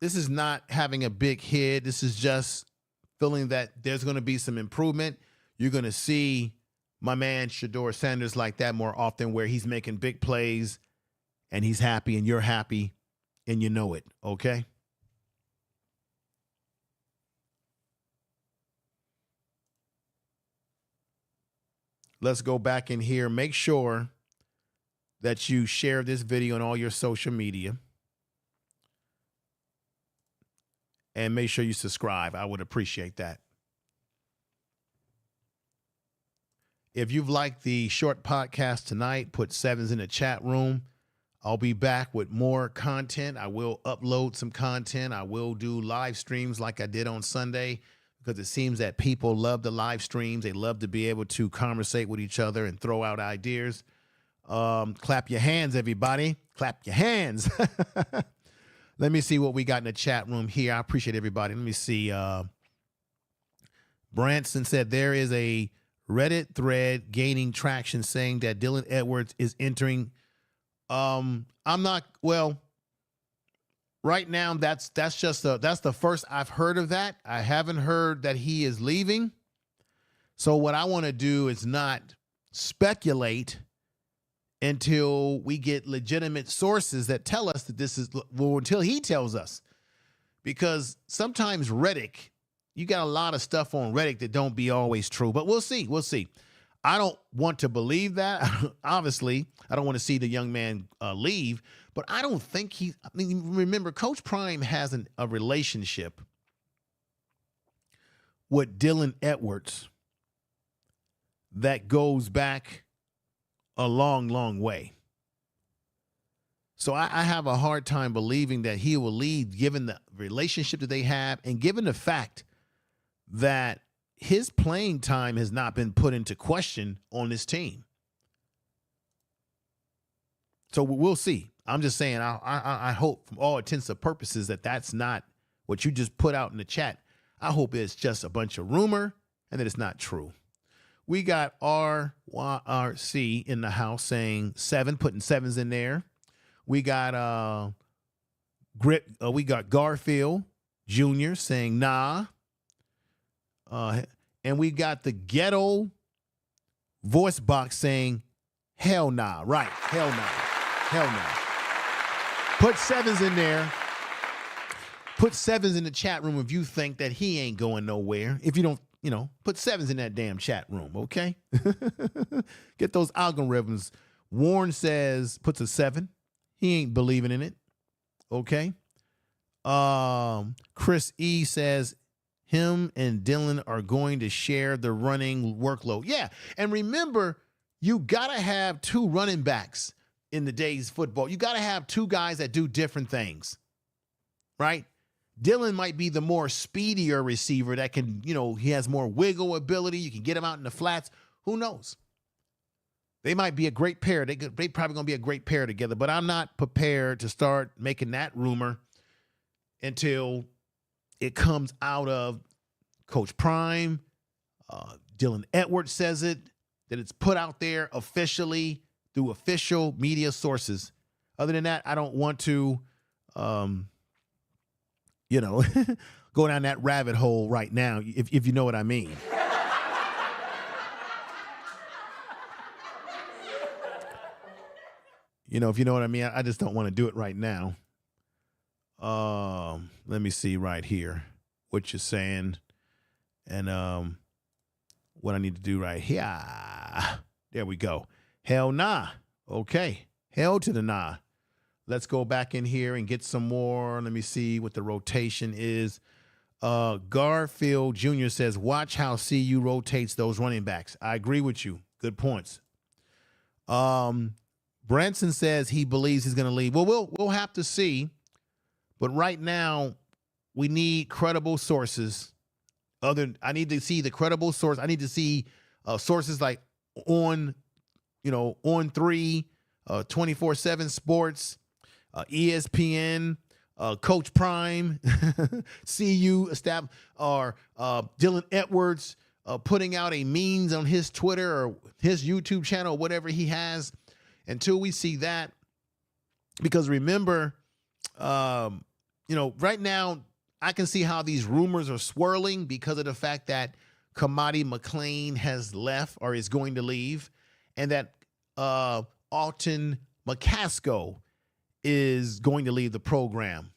this is not having a big hit. This is just feeling that there's going to be some improvement. You're going to see my man Deion Sanders like that more often, where he's making big plays and he's happy and you're happy and you know it, okay? Let's go back in here. Make sure that you share this video on all your social media. And make sure you subscribe. I would appreciate that. If you've liked the short podcast tonight, put 7s in the chat room. I'll be back with more content. I will upload some content. I will do live streams like I did on Sunday because it seems that people love the live streams. They love to be able to conversate with each other and throw out ideas. Clap your hands, everybody. Clap your hands. Let me see what we got in the chat room here. I appreciate everybody. Let me see. Branson said there is a Reddit thread gaining traction saying that Dylan Edwards is entering. I'm not, well, right now that's the first I've heard of that. I haven't heard that he is leaving. So what I want to do is not speculate until we get legitimate sources that tell us that this is, well, until he tells us. Because sometimes Reddit, you got a lot of stuff on Reddit that don't be always true, but we'll see. We'll see. I don't want to believe that. Obviously, I don't want to see the young man leave, but I don't think remember, Coach Prime has a relationship with Dylan Edwards that goes back a long, long way. So I have a hard time believing that he will leave, given the relationship that they have and given the fact that his playing time has not been put into question on this team. So we'll see. I'm just saying, I hope from all intents and purposes that that's not what you just put out in the chat. I hope it's just a bunch of rumor and that it's not true. We got RYRC in the house saying 7, putting 7s in there. We got we got Garfield Jr. saying nah. And we got the ghetto voice box saying hell nah. Right. Hell nah. Hell nah. Put 7s in there. Put 7s in the chat room if you think that he ain't going nowhere. If you don't, put 7s in that damn chat room, okay? Get those algorithms. Warren says, puts a 7. He ain't believing in it, okay? Chris E says, him and Dylan are going to share the running workload. Yeah, and remember, you got to have 2 running backs in the day's football. You got to have 2 guys that do different things, right? Dylan might be the more speedier receiver that can, he has more wiggle ability. You can get him out in the flats. Who knows? They might be a great pair. They probably going to be a great pair together, but I'm not prepared to start making that rumor until it comes out of Coach Prime. Dylan Edwards says it, that it's put out there officially through official media sources. Other than that, I don't want to, go down that rabbit hole right now, if you know what I mean. If you know what I mean, I just don't want to do it right now. Let me see right here what you're saying and what I need to do right here. There we go. Hell nah. Okay. Hell to the nah. Let's go back in here and get some more. Let me see what the rotation is. Garfield Jr. says, watch how CU rotates those running backs. I agree with you. Good points. Branson says he believes he's going to leave. Well, we'll have to see. But right now, we need credible sources. I need to see the credible source. I need to see sources like on 3, 24/7 Sports, ESPN, Coach Prime, CU staff, or Dylan Edwards putting out a memes on his Twitter or his YouTube channel, or whatever he has, until we see that. Because remember, right now, I can see how these rumors are swirling because of the fact that Kamadi McClain has left or is going to leave, and that Alton McCaskill is going to leave the program.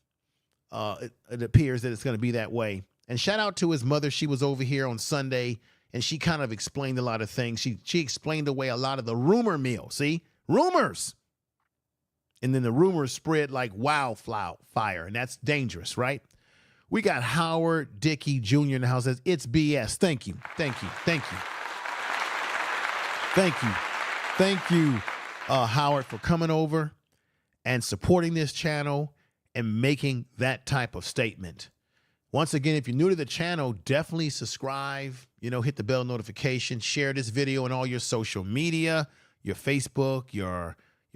It appears that it's going to be that way. And shout out to his mother. She was over here on Sunday, and she kind of explained a lot of things. She explained away a lot of the rumor mill. See? Rumors. And then the rumors spread like wildfire, and that's dangerous, right? We got Howard Dickey Jr. in the house. Says, it's BS. Thank you. Thank you, Howard, for coming over and supporting this channel and making that type of statement. Once again, if you're new to the channel, definitely subscribe, hit the bell notification, share this video on all your social media, your Facebook, your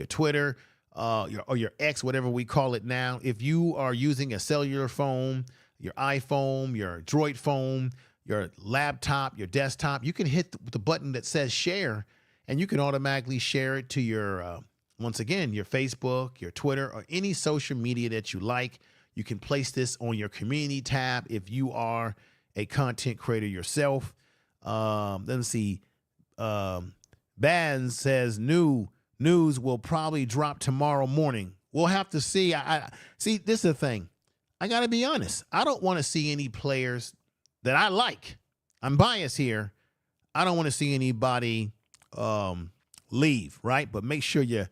Twitter, your X, whatever we call it now. If you are using a cellular phone, your iPhone, your Droid phone, your laptop, your desktop, you can hit the button that says share, and you can automatically share it to your, once again, your Facebook, your Twitter, or any social media that you like. You can place this on your community tab if you are a content creator yourself. Let's see. Bans says news will probably drop tomorrow morning. We'll have to see. I see, this is the thing. I got to be honest. I don't want to see any players that I like. I'm biased here. I don't want to see anybody leave, right? But make sure you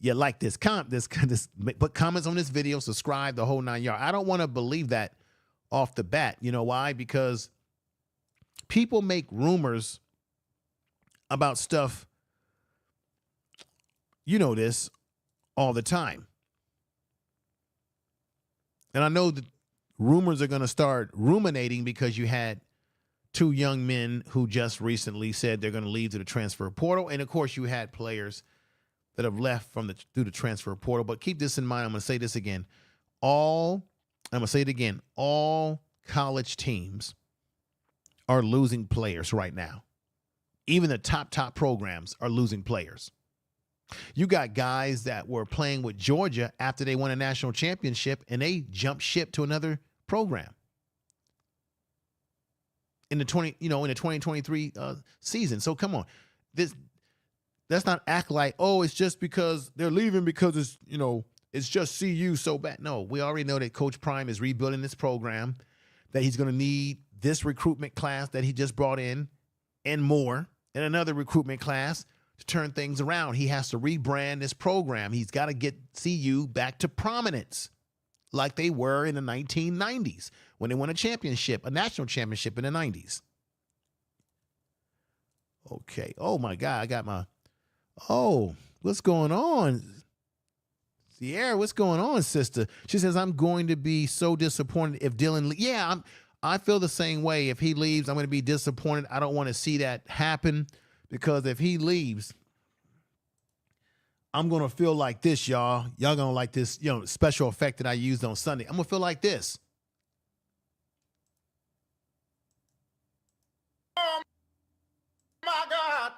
like this. Put comments on this video, subscribe, the whole 9 yards. I don't want to believe that off the bat. You know why? Because people make rumors about stuff, you know this, all the time. And I know that rumors are going to start ruminating because you had two young men who just recently said they're going to leave to the transfer portal. And, of course, you had players that have left through the transfer portal. But keep this in mind. I'm going to say this again. All college teams are losing players right now. Even the top programs are losing players. You got guys that were playing with Georgia after they won a national championship, and they jumped ship to another program in the 2023 season. So come on, let's not act like, oh, it's just because they're leaving because it's just CU so bad. No, we already know that Coach Prime is rebuilding this program, that he's going to need this recruitment class that he just brought in and more, and another recruitment class to turn things around. He has to rebrand this program. He's got to get CU back to prominence like they were in the 1990s when they won a national championship in the 90s. Okay. Oh, my God. What's going on? Sierra, what's going on, sister? She says, I'm going to be so disappointed if Dylan I feel the same way. If he leaves, I'm going to be disappointed. I don't want to see that happen. Because if he leaves, I'm going to feel like this, y'all. Y'all going to like this, special effect that I used on Sunday. I'm going to feel like this. Oh, my God.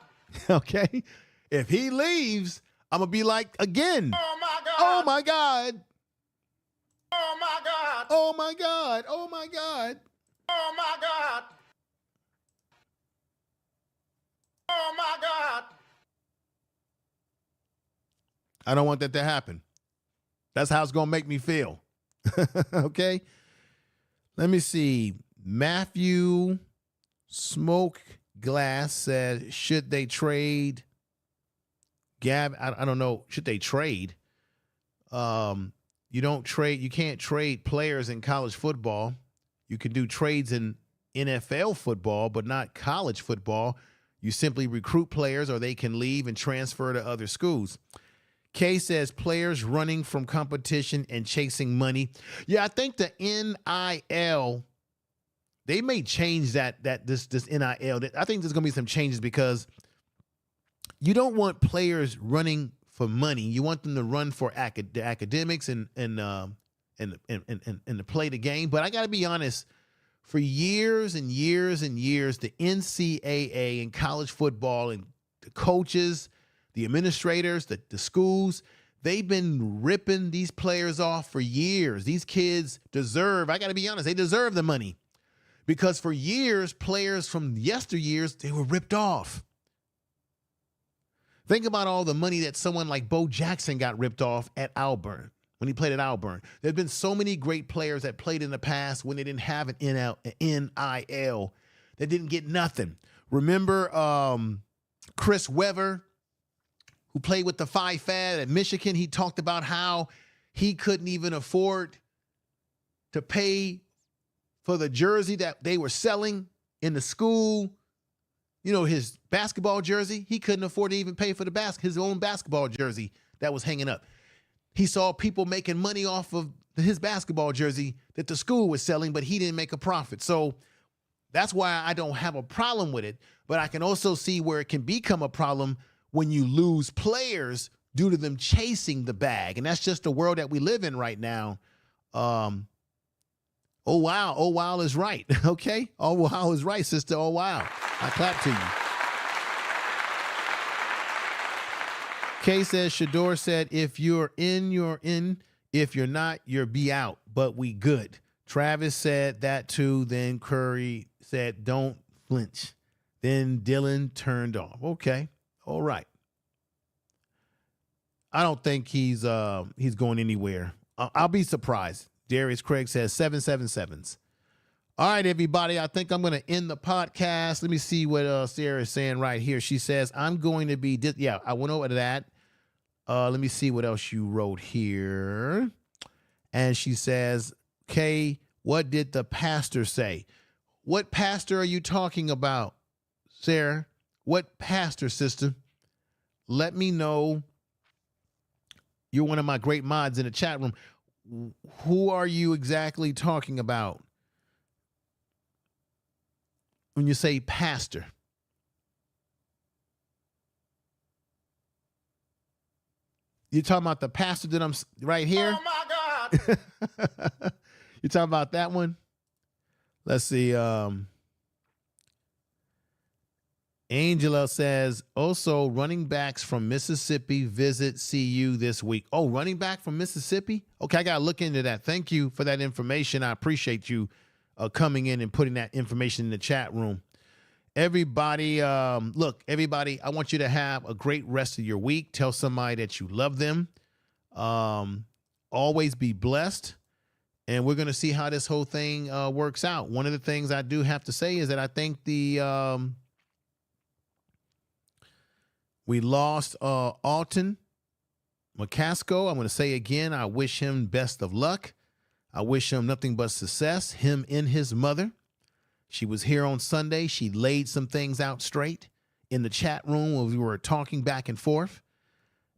Okay? If he leaves, I'm going to be like, again. Oh, my God. Oh, my God. Oh, my God. Oh, my God. Oh, my God. Oh, my God. Oh, my God. I don't want that to happen. That's how it's going to make me feel. Okay? Let me see. Matthew Smoke Glass said, should they trade Gab? I don't know. Should they trade? You can't trade players in college football. You can do trades in NFL football, but not college football. You simply recruit players or they can leave and transfer to other schools. Kay says players running from competition and chasing money. Yeah, I think the NIL, they may change this NIL. I think there's going to be some changes because you don't want players running for money. You want them to run for the academics and to play the game. But I got to be honest, for years and years and years, the NCAA and college football and the coaches, the administrators, the schools, they've been ripping these players off for years. These kids deserve, I got to be honest, they deserve the money. Because for years, players from yesteryears, they were ripped off. Think about all the money that someone like Bo Jackson got ripped off at Auburn. When he played at Auburn. There have been so many great players that played in the past when they didn't have an NIL that didn't get nothing. Remember Chris Webber, who played with the Phi Fad at Michigan? He talked about how he couldn't even afford to pay for the jersey that they were selling in the school. His basketball jersey. He couldn't afford to even pay for his own basketball jersey that was hanging up. He saw people making money off of his basketball jersey that the school was selling, but he didn't make a profit. So that's why I don't have a problem with it. But I can also see where it can become a problem when you lose players due to them chasing the bag. And that's just the world that we live in right now. Oh, wow. Oh, wow is right. Okay. Oh, wow is right, sister. Oh, wow. I clap to you. Kay says, Shador said, if you're in, you're in. If you're not, you're be out. But we good. Travis said that too. Then Curry said, don't flinch. Then Dylan turned off. Okay. All right. I don't think he's going anywhere. I'll be surprised. Darius Craig says 777s. All right, everybody. I think I'm going to end the podcast. Let me see what Sarah is saying right here. She says, I'm going to be, yeah, I went over to that. Let me see what else you wrote here. And she says, Kay, what did the pastor say? What pastor are you talking about, Sarah? What pastor, sister? Let me know. You're one of my great mods in the chat room. Who are you exactly talking about when you say pastor? You're talking about the pastor that I'm right here? Oh, my God. You're talking about that one? Let's see. Angela says, also, running backs from Mississippi visit CU this week. Oh, running back from Mississippi? Okay, I got to look into that. Thank you for that information. I appreciate you coming in and putting that information in the chat room. Everybody, look, everybody, I want you to have a great rest of your week. Tell somebody that you love them. Always be blessed. And we're going to see how this whole thing works out. One of the things I do have to say is that I think we lost Alton McCaskill. I'm going to say again, I wish him best of luck. I wish him nothing but success, him and his mother. She was here on Sunday. She laid some things out straight in the chat room when we were talking back and forth.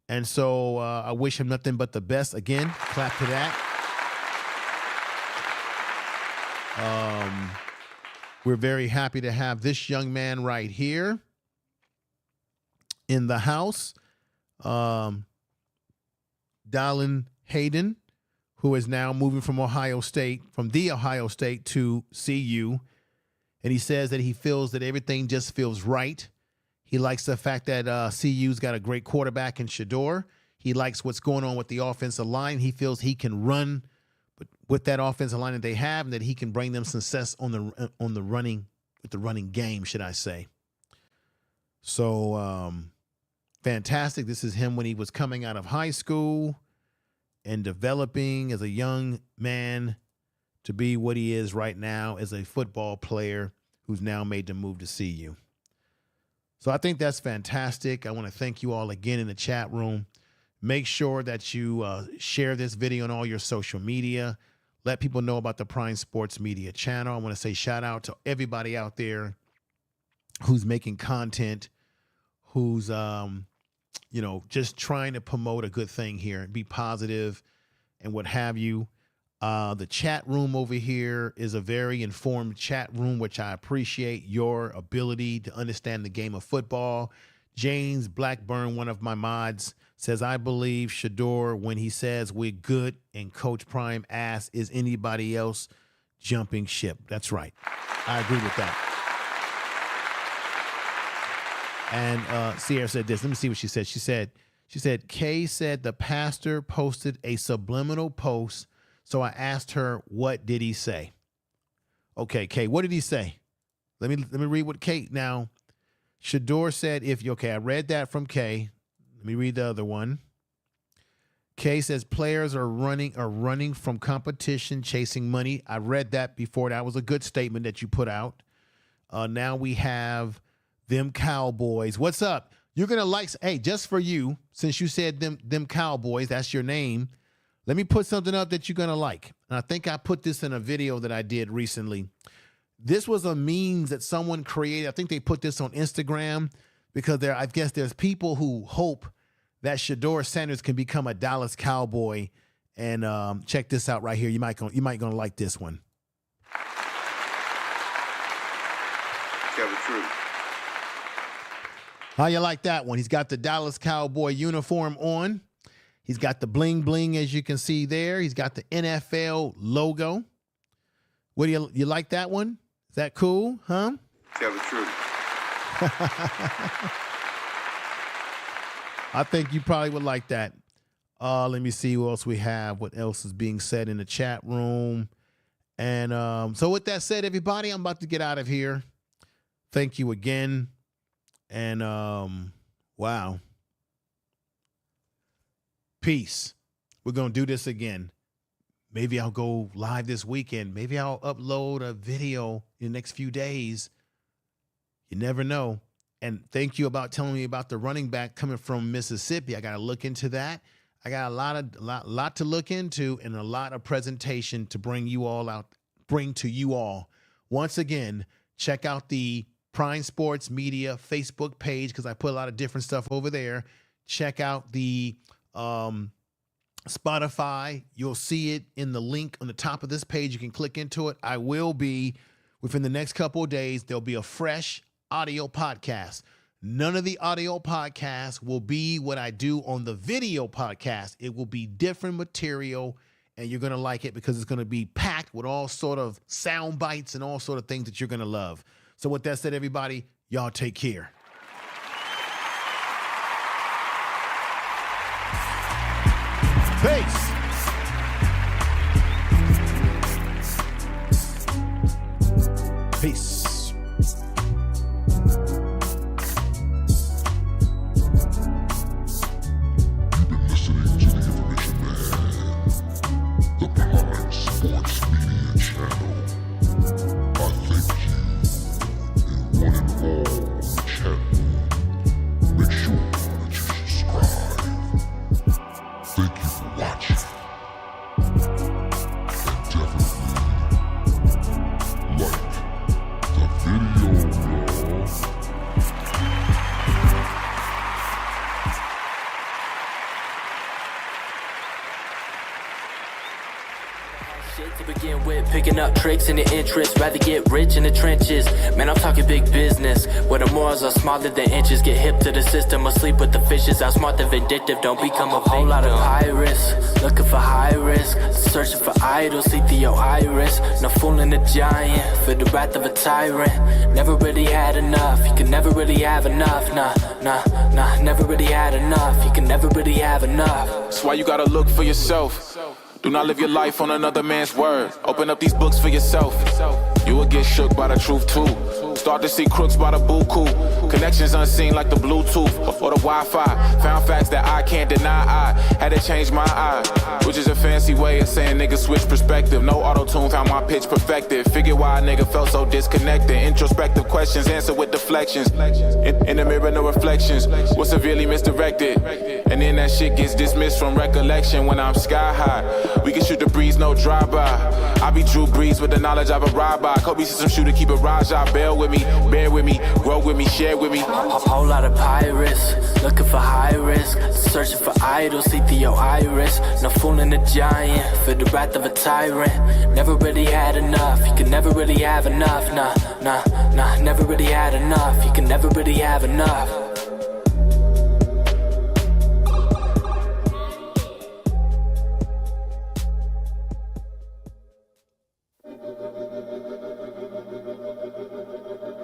And so I wish him nothing but the best. Again, clap to that. We're very happy to have this young man right here in the house, Dallen Hayden, who is now moving from the Ohio State to CU. And he says that he feels that everything just feels right. He likes the fact that CU's got a great quarterback in Shurmur. He likes what's going on with the offensive line. He feels he can run with that offensive line that they have, and that he can bring them success on the running game, should I say. So fantastic. This is him when he was coming out of high school and developing as a young man to be what he is right now as a football player who's now made the move to CU. So I think that's fantastic. I want to thank you all again in the chat room. Make sure that you share this video on all your social media. Let people know about the Prime Sports Media channel. I want to say shout out to everybody out there who's making content, who's, just trying to promote a good thing here, be positive and what have you. The chat room over here is a very informed chat room, which I appreciate your ability to understand the game of football. James Blackburn, one of my mods, says, I believe Shurmur when he says we're good and Coach Prime asks, is anybody else jumping ship? That's right. I agree with that. And Sierra said this. Let me see what she said. She said, Kay said the pastor posted a subliminal post. So I asked her, what did he say? Okay, Kay, what did he say? Let me read what Kate now. Shurmur said, I read that from Kay. Let me read the other one. Kay says players are running from competition, chasing money. I read that before. That was a good statement that you put out. Now we have them Cowboys. What's up? You're going to like, hey, just for you, since you said them Cowboys, that's your name. Let me put something up that you're going to like. And I think I put this in a video that I did recently. This was a meme that someone created. I think they put this on Instagram because I guess there's people who hope that Shurmur Sanders can become a Dallas Cowboy. And check this out right here. You might gonna like this one. Tell the truth. How you like that one? He's got the Dallas Cowboy uniform on. He's got the bling bling, as you can see there. He's got the NFL logo. What do you like that one? Is that cool, huh? Tell the truth. I think you probably would like that. Let me see what else we have. What else is being said in the chat room? And so with that said, everybody, I'm about to get out of here. Thank you again. And wow. Peace. We're going to do this again. Maybe I'll go live this weekend. Maybe I'll upload a video in the next few days. You never know. And thank you about telling me about the running back coming from Mississippi. I got to look into that. I got a lot to look into and a lot of presentation to bring to you all. Once again, check out the Prime Sports Media Facebook page because I put a lot of different stuff over there. Check out the Spotify. You'll see it in the link on the top of this page. You can click into it. I will be, within the next couple of days, there'll be a fresh audio podcast. None of the audio podcasts will be what I do on the video podcast. It will be different material, and you're going to like it because it's going to be packed with all sort of sound bites and all sort of things that you're going to love. So with that said, everybody, y'all take care. Peace. Peace. Picking up tricks in the interest, rather get rich in the trenches. Man, I'm talking big business, where the morals are smaller than inches. Get hip to the system, asleep with the fishes. Outsmart the vindictive, don't become a whole lot of pirates. Looking for high risk, searching for idols. See through your iris, no fooling a giant. For the wrath of a tyrant, never really had enough. You can never really have enough, nah. Never really had enough. You can never really have enough. That's why you gotta look for yourself. Do not live your life on another man's word. Open up these books for yourself. You will get shook by the truth too. Start to see crooks by the buku. Connections unseen like the Bluetooth or the Wi-Fi. Found facts that I can't deny. I had to change my eye, which is a fancy way of saying nigga switch perspective. No auto-tune, found my pitch perfected. Figured why a nigga felt so disconnected. Introspective questions answer with deflections. In the mirror, no reflections. Was severely misdirected. And then that shit gets dismissed from recollection when I'm sky high. We can shoot the breeze, no drive-by. I be Drew Brees with the knowledge I've arrived by. Kobe system shooter, keep it Raja. Bear with me, bear with me, grow with me, share with me. A whole lot of pirates, looking for high risk. Searching for idols, see through your iris. No fooling a giant, for the wrath of a tyrant. Never really had enough, you can never really have enough. Nah, never really had enough. You can never really have enough.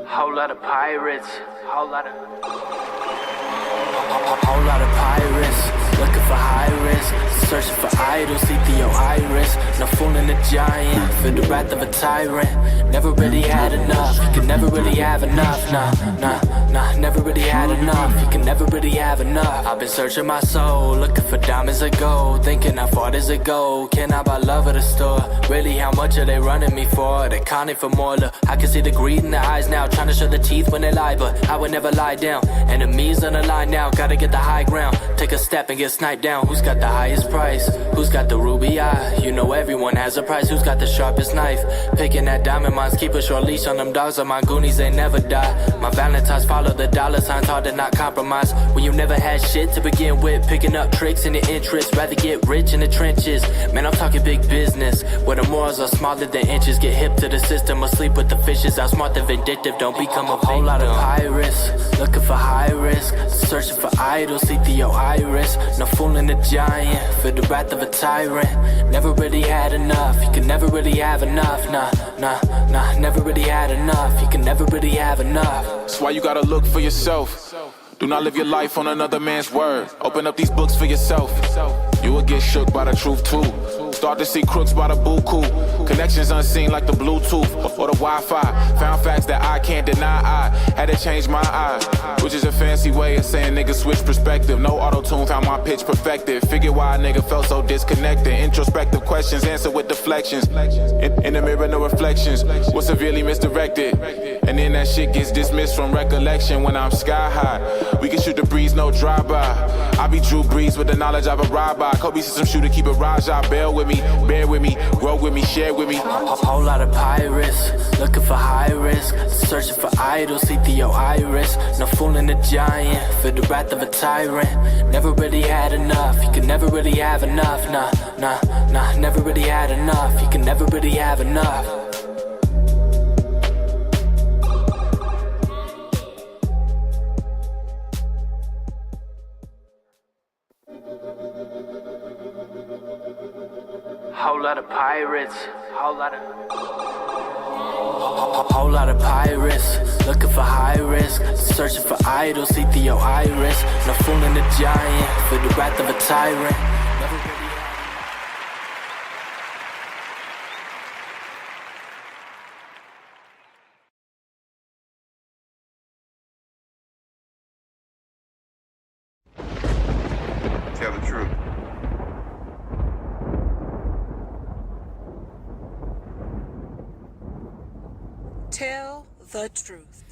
Whole lot of pirates, whole lot of pirates, looking for high risk, searching for idols, see through your iris. No fooling a giant, for the wrath of a tyrant. Never really had enough, you can never really have enough. Nah, never really had enough, you can never really have enough. I've been searching my soul, looking for diamonds of gold, thinking how far does it go? Can I buy love at a store? Really, how much are they running me for? They conning for more. Look, I can see the greed in their eyes now, trying to show the teeth when they lie, but I would never lie down. Enemies on the line now, gotta get the high ground. Take a step and get sniped down. Who's got the highest price? Who's got the ruby eye? You know everyone has a price. Who's got the sharpest knife? Picking that diamond mines, keep a short leash on them dogs. On my goonies, they never die. My Valentines follow the dollar signs, hard to not compromise. When you never had shit to begin with, picking up tricks in the interest, rather get rich in the trenches. Man, I'm talking big business, where the morals are smaller than inches. Get hip to the system, asleep with the fishes. Outsmart the vindictive, don't become a whole lot of pirates, looking for high risk, searching for idols, see through your iris. No fooling a giant, for the wrath of a tyrant. Never really had enough, you can never really have enough. Nah, never really had enough, you can never really have enough. That's why you gotta look for yourself. Do not live your life on another man's word. Open up these books for yourself. You will get shook by the truth too. Start to see crooks by the buku. Connections unseen like the Bluetooth or the Wi-Fi. Found facts that I can't deny. I had to change my eye, which is a fan fancy way of saying nigga switch perspective. No auto-tune, found my pitch perfected. Figured why a nigga felt so disconnected. Introspective questions, answer with deflections. In the mirror, no reflections. Was severely misdirected. And then that shit gets dismissed from recollection when I'm sky high. We can shoot the breeze, no drive-by. I be Drew Brees with the knowledge I've arrived by. Kobe system shooter, keep it Raja. Bear with me, bear with me, grow with me, share with me. A whole lot of pirates, looking for high risk, searching for idols, see through your iris. No fooling a giant, feel the wrath of a tyrant. Never really had enough, you can never really have enough. Nah, never really had enough, you can never really have enough. Whole lot of pirates, whole lot of pirates, looking for high risk, searching for idols, see through your iris. No fooling a giant, feel the wrath of a tyrant. Never really Tell the truth. Tell the truth.